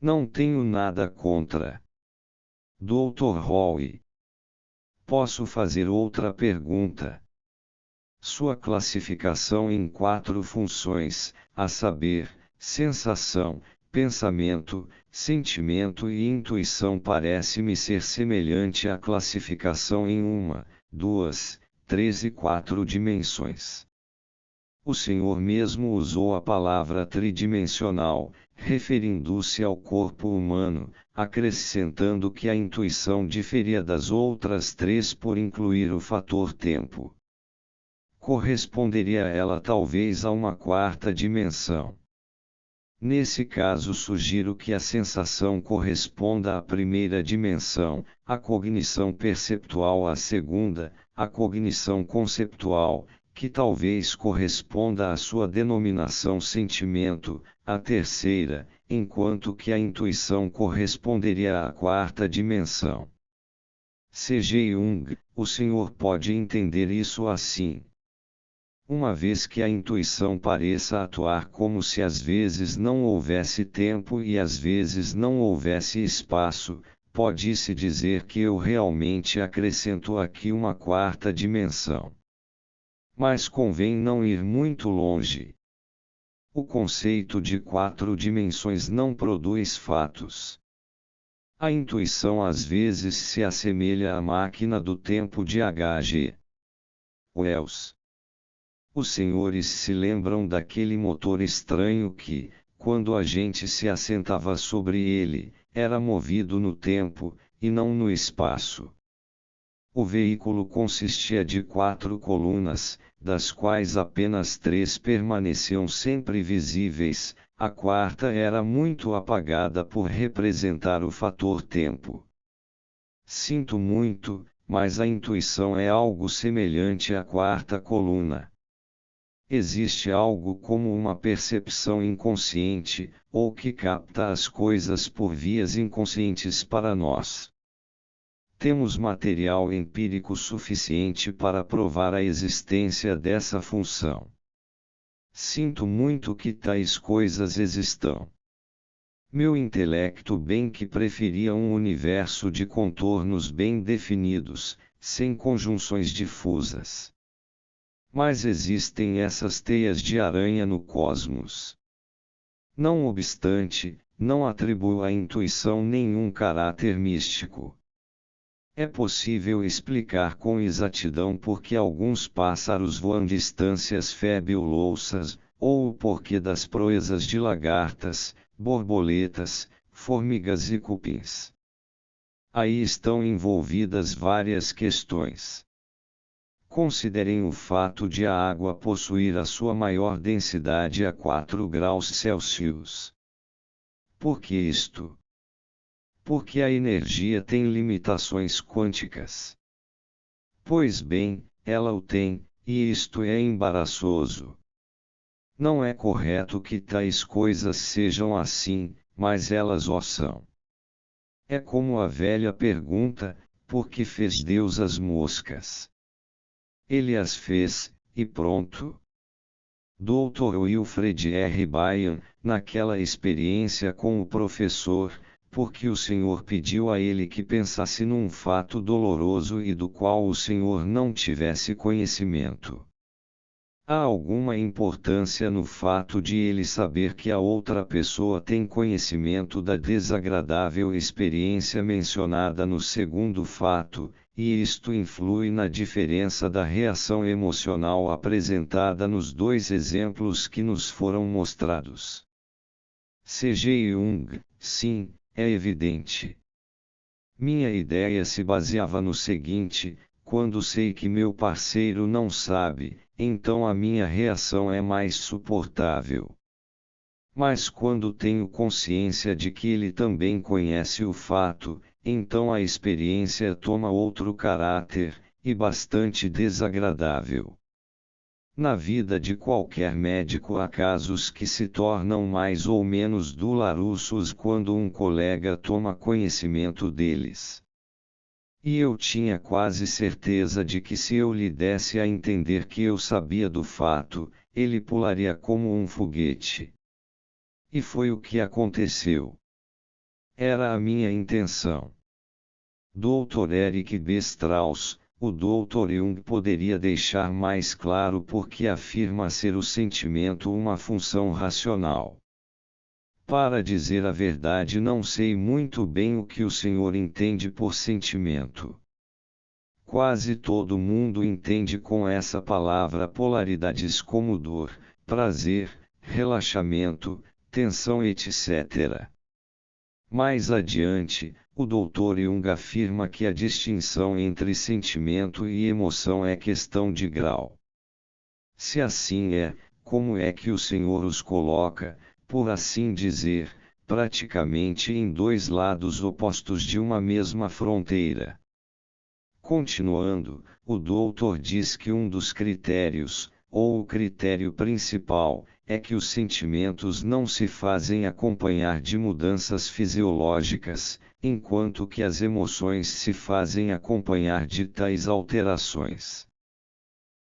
Não tenho nada contra. Dr. Howe. Posso fazer outra pergunta? Sua classificação em 4 funções, a saber, sensação, pensamento, sentimento e intuição, parece-me ser semelhante à classificação em 1, 2, 3 e 4 dimensões. O senhor mesmo usou a palavra tridimensional, referindo-se ao corpo humano, acrescentando que a intuição diferia das outras 3 por incluir o fator tempo. Corresponderia ela talvez a uma 4ª dimensão. Nesse caso, sugiro que a sensação corresponda à 1ª dimensão, a cognição perceptual à 2ª, a cognição conceptual, que talvez corresponda à sua denominação sentimento, a terceira, enquanto que a intuição corresponderia à quarta dimensão. C.G. Jung, o senhor pode entender isso assim. Uma vez que a intuição pareça atuar como se às vezes não houvesse tempo e às vezes não houvesse espaço, pode-se dizer que eu realmente acrescento aqui uma quarta dimensão. Mas convém não ir muito longe. O conceito de 4 dimensões não produz fatos. A intuição às vezes se assemelha à máquina do tempo de H.G. Wells. Os senhores se lembram daquele motor estranho que, quando a gente se assentava sobre ele, era movido no tempo, e não no espaço. O veículo consistia de 4 colunas, das quais apenas 3 permaneciam sempre visíveis, a quarta era muito apagada por representar o fator tempo. Sinto muito, mas a intuição é algo semelhante à quarta coluna. Existe algo como uma percepção inconsciente, ou que capta as coisas por vias inconscientes para nós. Temos material empírico suficiente para provar a existência dessa função. Sinto muito que tais coisas existam. Meu intelecto bem que preferia um universo de contornos bem definidos, sem conjunções difusas. Mas existem essas teias de aranha no cosmos. Não obstante, não atribuo à intuição nenhum caráter místico. É possível explicar com exatidão por que alguns pássaros voam distâncias fabulosas, ou o porquê das proezas de lagartas, borboletas, formigas e cupins. Aí estão envolvidas várias questões. Considerem o fato de a água possuir a sua maior densidade a 4 graus Celsius. Por que isto? Porque a energia tem limitações quânticas. Pois bem, ela o tem, e isto é embaraçoso. Não é correto que tais coisas sejam assim, mas elas o são. É como a velha pergunta: por que fez Deus as moscas? Ele as fez, e pronto. Dr. Wilfred R. Bryan, naquela experiência com o professor, porque o Senhor pediu a ele que pensasse num fato doloroso e do qual o Senhor não tivesse conhecimento. Há alguma importância no fato de ele saber que a outra pessoa tem conhecimento da desagradável experiência mencionada no segundo fato, e isto influi na diferença da reação emocional apresentada nos 2 exemplos que nos foram mostrados. C.G. Jung, sim, é evidente. Minha ideia se baseava no seguinte: quando sei que meu parceiro não sabe, então a minha reação é mais suportável. Mas quando tenho consciência de que ele também conhece o fato, então a experiência toma outro caráter, e bastante desagradável. Na vida de qualquer médico há casos que se tornam mais ou menos dolorosos quando um colega toma conhecimento deles. E eu tinha quase certeza de que se eu lhe desse a entender que eu sabia do fato, ele pularia como um foguete. E foi o que aconteceu. Era a minha intenção. Dr. Eric B. Strauss, o Dr. Jung poderia deixar mais claro porque afirma ser o sentimento uma função racional. Para dizer a verdade, não sei muito bem o que o senhor entende por sentimento. Quase todo mundo entende com essa palavra polaridades como dor, prazer, relaxamento, tensão, etc. Mais adiante, o Dr. Jung afirma que a distinção entre sentimento e emoção é questão de grau. Se assim é, como é que o Senhor os coloca, por assim dizer, praticamente em 2 lados opostos de uma mesma fronteira? Continuando, o doutor diz que um dos critérios, ou o critério principal, é que os sentimentos não se fazem acompanhar de mudanças fisiológicas, enquanto que as emoções se fazem acompanhar de tais alterações.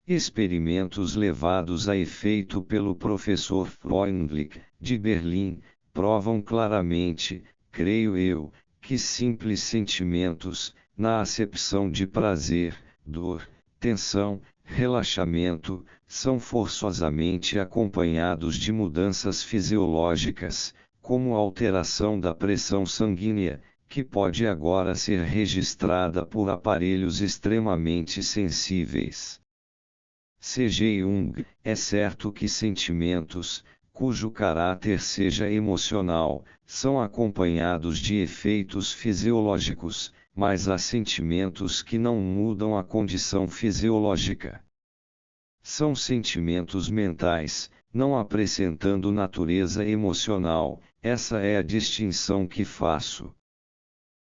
Experimentos levados a efeito pelo professor Freundlich, de Berlim, provam claramente, creio eu, que simples sentimentos, na acepção de prazer, dor, tensão, relaxamento, são forçosamente acompanhados de mudanças fisiológicas, como alteração da pressão sanguínea, que pode agora ser registrada por aparelhos extremamente sensíveis. C.G. Jung, é certo que sentimentos, cujo caráter seja emocional, são acompanhados de efeitos fisiológicos, mas há sentimentos que não mudam a condição fisiológica. São sentimentos mentais, não apresentando natureza emocional, essa é a distinção que faço.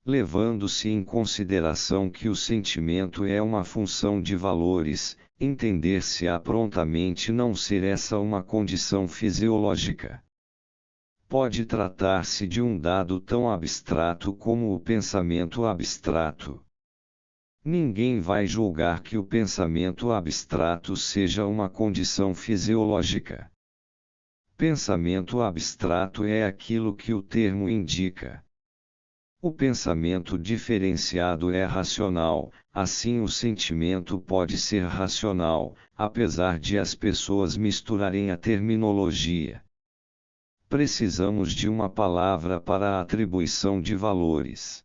Levando-se em consideração que o sentimento é uma função de valores, entender-se-á prontamente não ser essa uma condição fisiológica. Pode tratar-se de um dado tão abstrato como o pensamento abstrato. Ninguém vai julgar que o pensamento abstrato seja uma condição fisiológica. Pensamento abstrato é aquilo que o termo indica. O pensamento diferenciado é racional, assim o sentimento pode ser racional, apesar de as pessoas misturarem a terminologia. Precisamos de uma palavra para a atribuição de valores.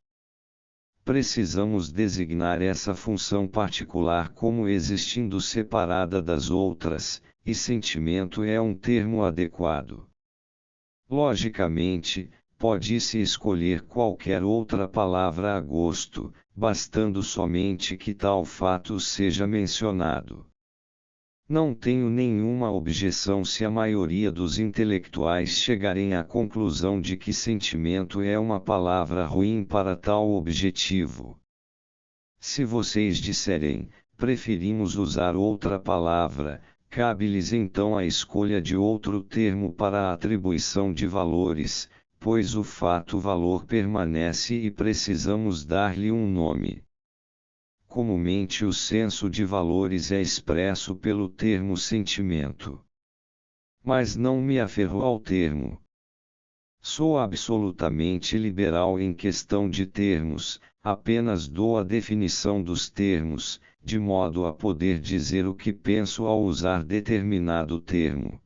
Precisamos designar essa função particular como existindo separada das outras, e sentimento é um termo adequado. Logicamente, pode-se escolher qualquer outra palavra a gosto, bastando somente que tal fato seja mencionado. Não tenho nenhuma objeção se a maioria dos intelectuais chegarem à conclusão de que sentimento é uma palavra ruim para tal objetivo. Se vocês disserem, preferimos usar outra palavra, cabe-lhes então a escolha de outro termo para a atribuição de valores, pois o fato-valor permanece e precisamos dar-lhe um nome. Comumente o senso de valores é expresso pelo termo sentimento. Mas não me aferro ao termo. Sou absolutamente liberal em questão de termos, apenas dou a definição dos termos, de modo a poder dizer o que penso ao usar determinado termo.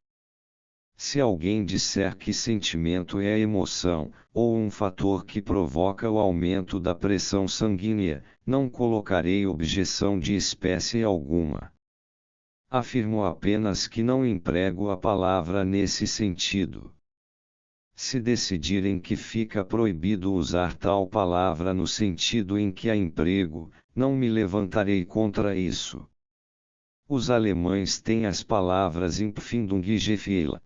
Se alguém disser que sentimento é emoção, ou um fator que provoca o aumento da pressão sanguínea, não colocarei objeção de espécie alguma. Afirmo apenas que não emprego a palavra nesse sentido. Se decidirem que fica proibido usar tal palavra no sentido em que a emprego, não me levantarei contra isso. Os alemães têm as palavras Empfindung e Gefühle.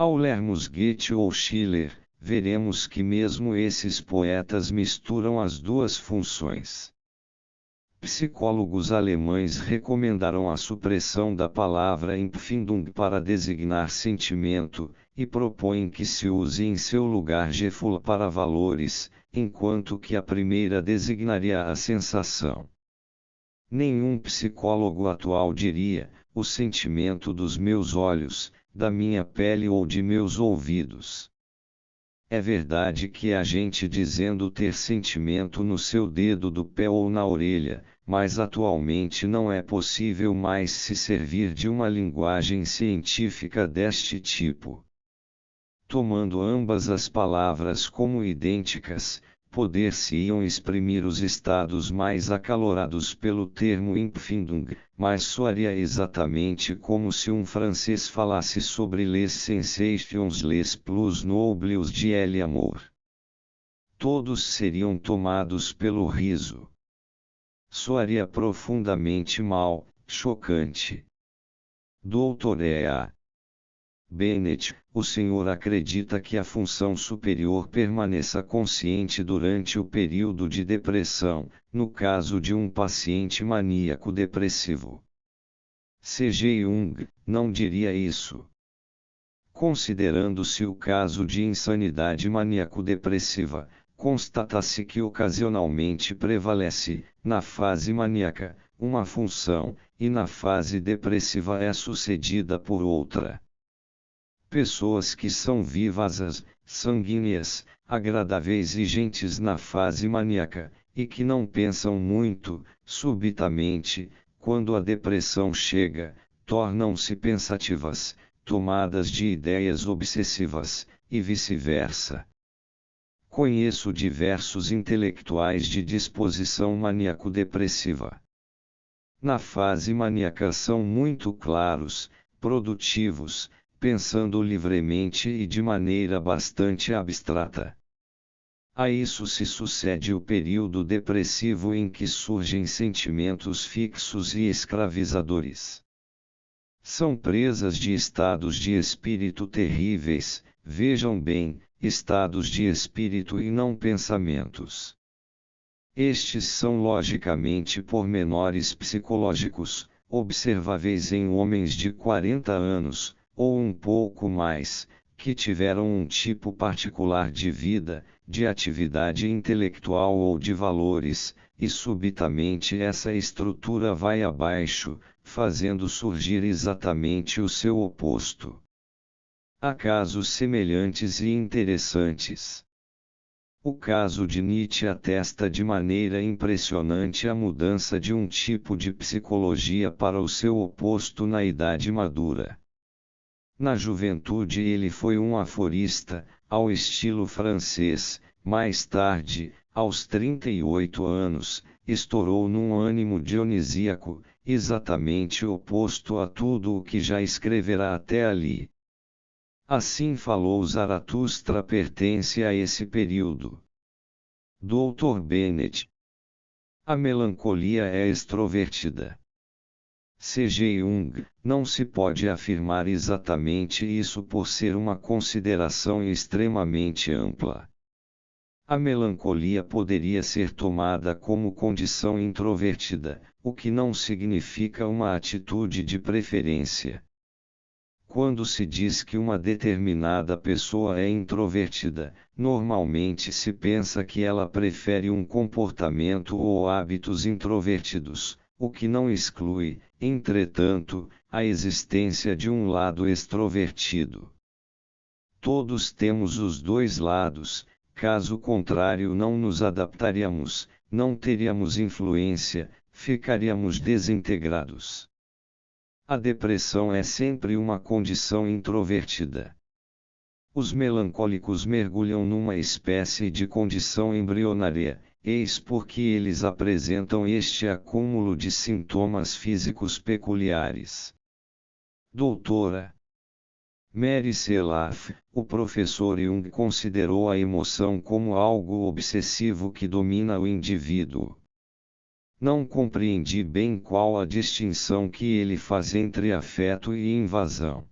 Ao lermos Goethe ou Schiller, veremos que mesmo esses poetas misturam as duas funções. Psicólogos alemães recomendaram a supressão da palavra Empfindung para designar sentimento, e propõem que se use em seu lugar Gefühl para valores, enquanto que a primeira designaria a sensação. Nenhum psicólogo atual diria, o sentimento dos meus olhos, da minha pele ou de meus ouvidos. É verdade que há gente dizendo ter sentimento no seu dedo do pé ou na orelha, mas atualmente não é possível mais se servir de uma linguagem científica deste tipo. Tomando ambas as palavras como idênticas, poder-se-iam exprimir os estados mais acalorados pelo termo Empfindung, mas soaria exatamente como se um francês falasse sobre les sensations les plus nobles de l'amour. Todos seriam tomados pelo riso. Soaria profundamente mal, chocante. Dr. E.A. Bennett, o senhor acredita que a função superior permaneça consciente durante o período de depressão, no caso de um paciente maníaco depressivo. C.G. Jung não diria isso. Considerando-se o caso de insanidade maníaco-depressiva, constata-se que ocasionalmente prevalece, na fase maníaca, uma função, e na fase depressiva é sucedida por outra. Pessoas que são vivas, sanguíneas, agradáveis e gentis na fase maníaca, e que não pensam muito, subitamente, quando a depressão chega, tornam-se pensativas, tomadas de ideias obsessivas, e vice-versa. Conheço diversos intelectuais de disposição maníaco-depressiva. Na fase maníaca são muito claros, produtivos, pensando livremente e de maneira bastante abstrata. A isso se sucede o período depressivo em que surgem sentimentos fixos e escravizadores. São presas de estados de espírito terríveis, vejam bem, estados de espírito e não pensamentos. Estes são logicamente pormenores psicológicos, observáveis em homens de 40 anos, ou um pouco mais, que tiveram um tipo particular de vida, de atividade intelectual ou de valores, e subitamente essa estrutura vai abaixo, fazendo surgir exatamente o seu oposto. Há casos semelhantes e interessantes. O caso de Nietzsche atesta de maneira impressionante a mudança de um tipo de psicologia para o seu oposto na idade madura. Na juventude ele foi um aforista, ao estilo francês, mais tarde, aos 38 anos, estourou num ânimo dionisíaco, exatamente oposto a tudo o que já escreverá até ali. Assim falou Zaratustra pertence a esse período. Dr. Bennett. A melancolia é extrovertida. C.G. Jung, não se pode afirmar exatamente isso por ser uma consideração extremamente ampla. A melancolia poderia ser tomada como condição introvertida, o que não significa uma atitude de preferência. Quando se diz que uma determinada pessoa é introvertida, normalmente se pensa que ela prefere um comportamento ou hábitos introvertidos, o que não exclui, entretanto, a existência de um lado extrovertido. Todos temos os dois lados, caso contrário não nos adaptaríamos, não teríamos influência, ficaríamos desintegrados. A depressão é sempre uma condição introvertida. Os melancólicos mergulham numa espécie de condição embrionária, eis porque eles apresentam este acúmulo de sintomas físicos peculiares. Doutora Mary Selaf, o professor Jung considerou a emoção como algo obsessivo que domina o indivíduo. Não compreendi bem qual a distinção que ele faz entre afeto e invasão.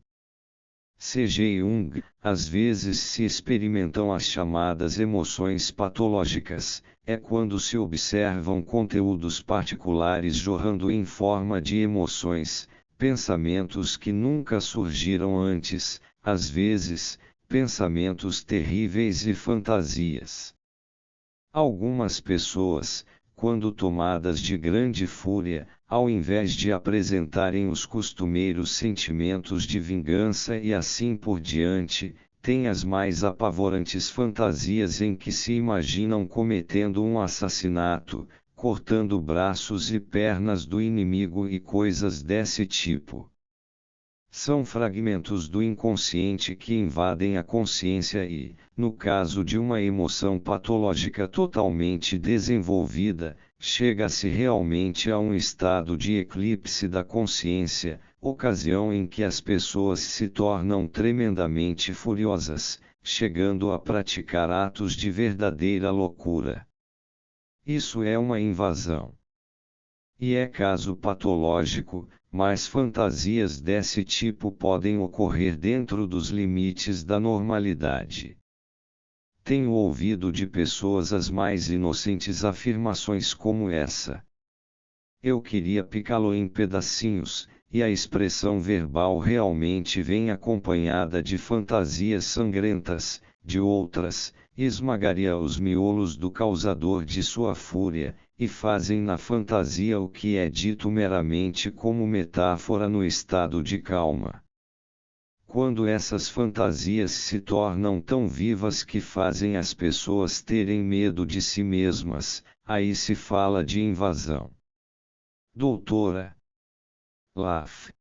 C.G. Jung, às vezes se experimentam as chamadas emoções patológicas, é quando se observam conteúdos particulares jorrando em forma de emoções, pensamentos que nunca surgiram antes, às vezes, pensamentos terríveis e fantasias. Algumas pessoas, quando tomadas de grande fúria, ao invés de apresentarem os costumeiros sentimentos de vingança e assim por diante, têm as mais apavorantes fantasias em que se imaginam cometendo um assassinato, cortando braços e pernas do inimigo e coisas desse tipo. São fragmentos do inconsciente que invadem a consciência e, no caso de uma emoção patológica totalmente desenvolvida, chega-se realmente a um estado de eclipse da consciência, ocasião em que as pessoas se tornam tremendamente furiosas, chegando a praticar atos de verdadeira loucura. Isso é uma invasão. E é caso patológico, mas fantasias desse tipo podem ocorrer dentro dos limites da normalidade. Tenho ouvido de pessoas as mais inocentes afirmações como essa. eu queria picá-lo em pedacinhos, e a expressão verbal realmente vem acompanhada de fantasias sangrentas, de outras, esmagaria os miolos do causador de sua fúria, e fazem na fantasia o que é dito meramente como metáfora no estado de calma. Quando essas fantasias se tornam tão vivas que fazem as pessoas terem medo de si mesmas, aí se fala de invasão. Doutora Laff.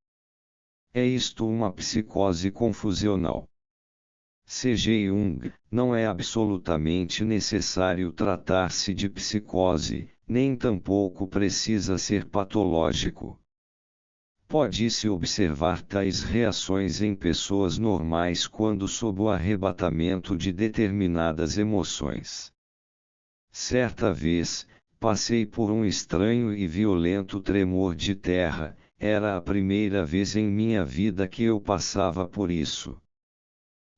É isto uma psicose confusional. C.G. Jung, não é absolutamente necessário tratar-se de psicose, nem tampouco precisa ser patológico. Pode-se observar tais reações em pessoas normais quando sob o arrebatamento de determinadas emoções. Certa vez, passei por um estranho e violento tremor de terra, era a primeira vez em minha vida que eu passava por isso.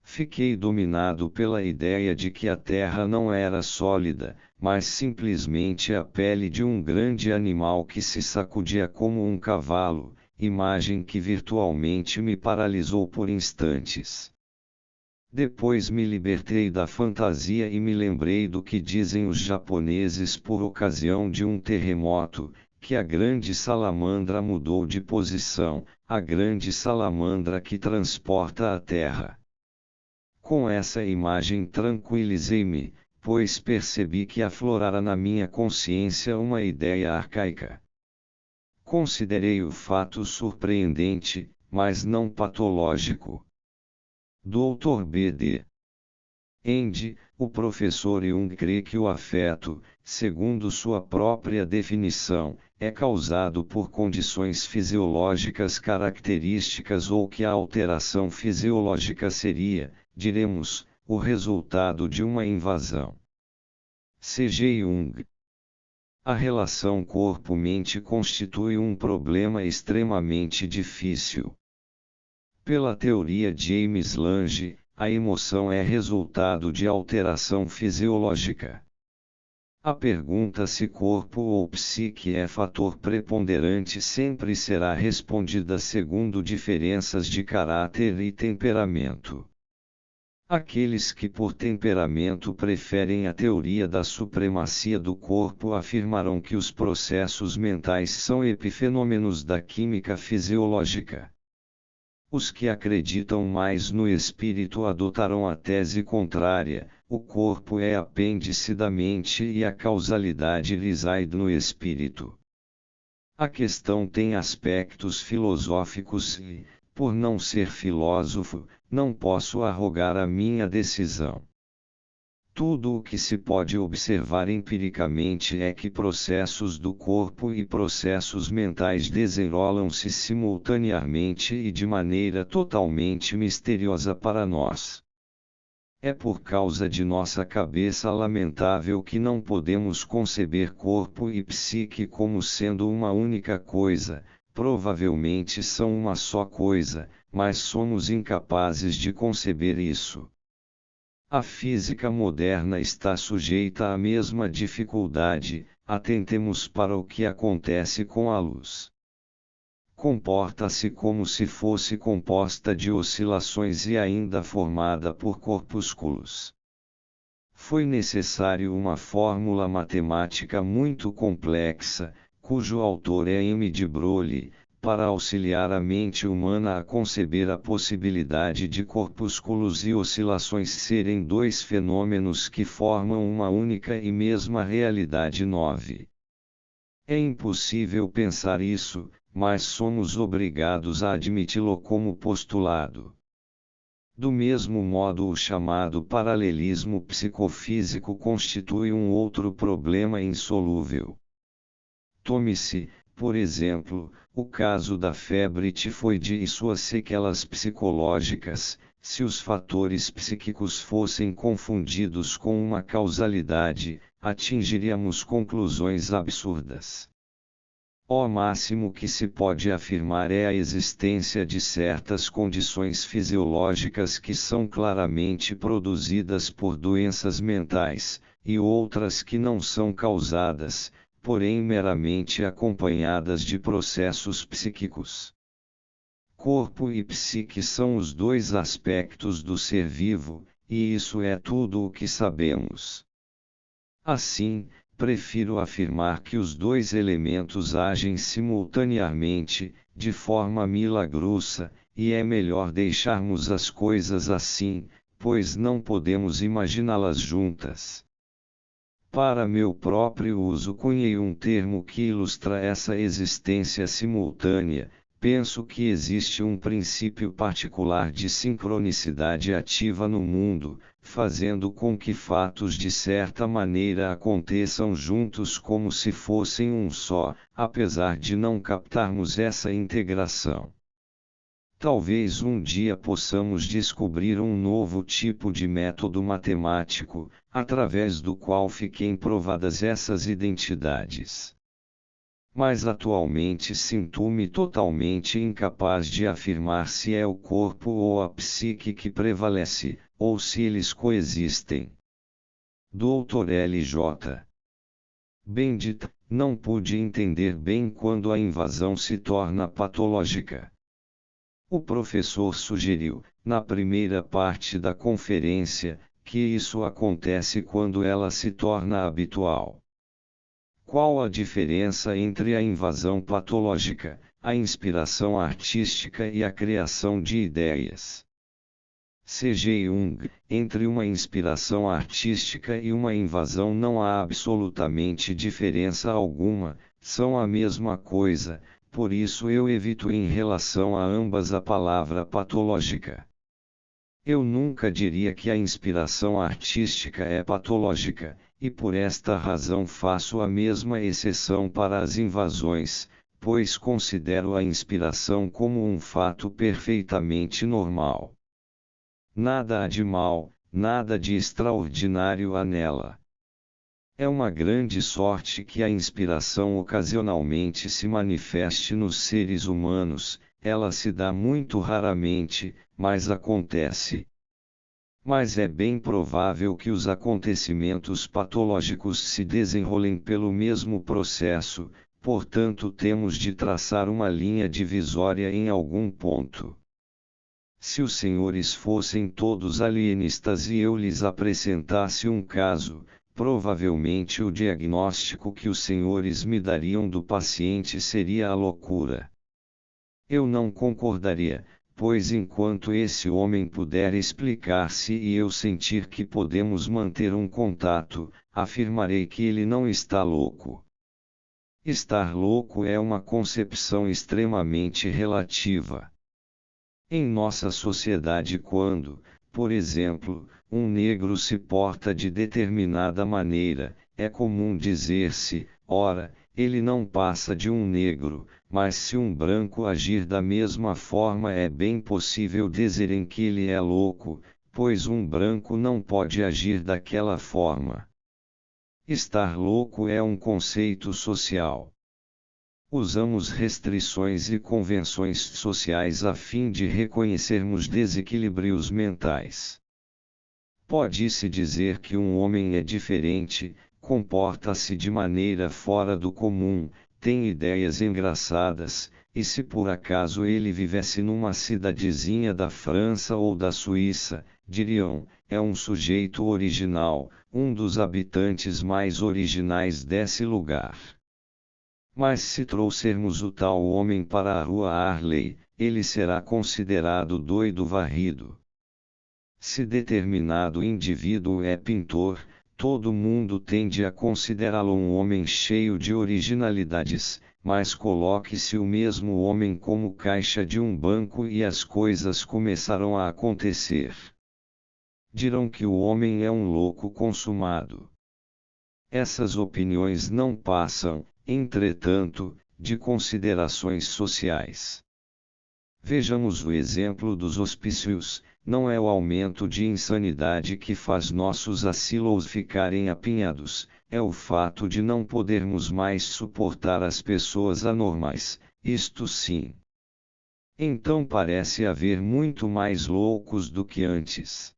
Fiquei dominado pela ideia de que a terra não era sólida, mas simplesmente a pele de um grande animal que se sacudia como um cavalo, imagem que virtualmente me paralisou por instantes. Depois me libertei da fantasia e me lembrei do que dizem os japoneses por ocasião de um terremoto, que a grande salamandra mudou de posição, a grande salamandra que transporta a terra. Com essa imagem tranquilizei-me, pois percebi que aflorara na minha consciência uma ideia arcaica. Considerei o fato surpreendente, mas não patológico. Dr. B.D. Ende, o professor Jung crê que o afeto, segundo sua própria definição, é causado por condições fisiológicas características ou que a alteração fisiológica seria, diremos, o resultado de uma invasão. C.G. Jung. A relação corpo-mente constitui um problema extremamente difícil. Pela teoria de James Lange, a emoção é resultado de alteração fisiológica. A pergunta se corpo ou psique é fator preponderante sempre será respondida segundo diferenças de caráter e temperamento. Aqueles que por temperamento preferem a teoria da supremacia do corpo afirmarão que os processos mentais são epifenômenos da química fisiológica. Os que acreditam mais no espírito adotarão a tese contrária: o corpo é apêndice da mente e a causalidade reside no espírito. A questão tem aspectos filosóficos e, por não ser filósofo, não posso arrogar a minha decisão. Tudo o que se pode observar empiricamente é que processos do corpo e processos mentais desenrolam-se simultaneamente e de maneira totalmente misteriosa para nós. É por causa de nossa cabeça lamentável que não podemos conceber corpo e psique como sendo uma única coisa. Provavelmente são uma só coisa, mas somos incapazes de conceber isso. A física moderna está sujeita à mesma dificuldade. Atentemos para o que acontece com a luz. Comporta-se como se fosse composta de oscilações e ainda formada por corpúsculos. Foi necessário uma fórmula matemática muito complexa, cujo autor é M. de Broglie, para auxiliar a mente humana a conceber a possibilidade de corpúsculos e oscilações serem dois fenômenos que formam uma única e mesma realidade 9. É impossível pensar isso, mas somos obrigados a admiti-lo como postulado. Do mesmo modo, o chamado paralelismo psicofísico constitui um outro problema insolúvel. Tome-se, por exemplo, o caso da febre tifoide e suas sequelas psicológicas. Se os fatores psíquicos fossem confundidos com uma causalidade, atingiríamos conclusões absurdas. O máximo que se pode afirmar é a existência de certas condições fisiológicas que são claramente produzidas por doenças mentais, e outras que não são causadas, porém meramente acompanhadas de processos psíquicos. Corpo e psique são os dois aspectos do ser vivo, e isso é tudo o que sabemos. Assim, prefiro afirmar que os dois elementos agem simultaneamente, de forma milagrosa, e é melhor deixarmos as coisas assim, pois não podemos imaginá-las juntas. Para meu próprio uso cunhei um termo que ilustra essa existência simultânea. Penso que existe um princípio particular de sincronicidade ativa no mundo, fazendo com que fatos de certa maneira aconteçam juntos como se fossem um só, apesar de não captarmos essa integração. Talvez um dia possamos descobrir um novo tipo de método matemático, através do qual fiquem provadas essas identidades. Mas atualmente sinto-me totalmente incapaz de afirmar se é o corpo ou a psique que prevalece, ou se eles coexistem. Dr. L.J. Bendit, não pude entender bem quando a invasão se torna patológica. O professor sugeriu, na primeira parte da conferência, que isso acontece quando ela se torna habitual. Qual a diferença entre a invasão patológica, a inspiração artística e a criação de ideias? C.G. Jung, entre uma inspiração artística e uma invasão não há absolutamente diferença alguma, são a mesma coisa, por isso eu evito em relação a ambas a palavra patológica. Eu nunca diria que a inspiração artística é patológica, e por esta razão faço a mesma exceção para as invasões, pois considero a inspiração como um fato perfeitamente normal. Nada há de mal, nada de extraordinário há nela. É uma grande sorte que a inspiração ocasionalmente se manifeste nos seres humanos, ela se dá muito raramente, mas acontece. Mas é bem provável que os acontecimentos patológicos se desenrolem pelo mesmo processo, portanto temos de traçar uma linha divisória em algum ponto. Se os senhores fossem todos alienistas e eu lhes apresentasse um caso, provavelmente o diagnóstico que os senhores me dariam do paciente seria a loucura. Eu não concordaria, pois enquanto esse homem puder explicar-se e eu sentir que podemos manter um contato, afirmarei que ele não está louco. Estar louco é uma concepção extremamente relativa. Em nossa sociedade, quando, por exemplo, um negro se porta de determinada maneira, é comum dizer-se, ora, ele não passa de um negro, mas se um branco agir da mesma forma é bem possível dizerem que ele é louco, pois um branco não pode agir daquela forma. Estar louco é um conceito social. Usamos restrições e convenções sociais a fim de reconhecermos desequilíbrios mentais. Pode-se dizer que um homem é diferente, comporta-se de maneira fora do comum, tem ideias engraçadas, e se por acaso ele vivesse numa cidadezinha da França ou da Suíça, diriam, é um sujeito original, um dos habitantes mais originais desse lugar. Mas se trouxermos o tal homem para a rua Harley, ele será considerado doido varrido. Se determinado indivíduo é pintor, todo mundo tende a considerá-lo um homem cheio de originalidades, mas coloque-se o mesmo homem como caixa de um banco e as coisas começarão a acontecer. Dirão que o homem é um louco consumado. Essas opiniões não passam, entretanto, de considerações sociais. Vejamos o exemplo dos hospícios. Não é o aumento de insanidade que faz nossos asilos ficarem apinhados, é o fato de não podermos mais suportar as pessoas anormais, isto sim. Então parece haver muito mais loucos do que antes.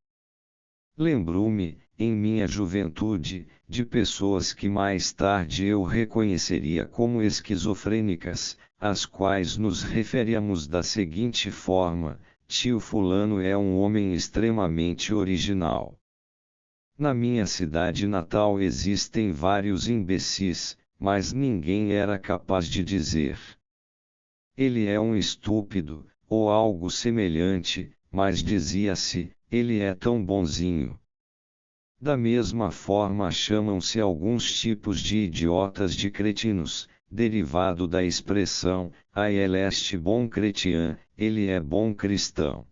Lembro-me, em minha juventude, de pessoas que mais tarde eu reconheceria como esquizofrênicas, às quais nos referíamos da seguinte forma: tio Fulano é um homem extremamente original. Na minha cidade natal existem vários imbecis, mas ninguém era capaz de dizer: ele é um estúpido, ou algo semelhante, mas dizia-se: ele é tão bonzinho. Da mesma forma chamam-se alguns tipos de idiotas de cretinos, derivado da expressão: ele est bon chrétien, ele é bom cristão.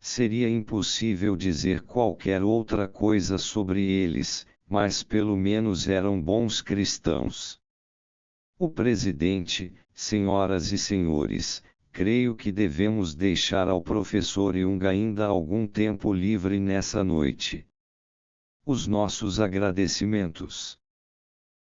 Seria impossível dizer qualquer outra coisa sobre eles, mas pelo menos eram bons cristãos. O presidente, senhoras e senhores, creio que devemos deixar ao professor Jung ainda algum tempo livre nessa noite. Os nossos agradecimentos.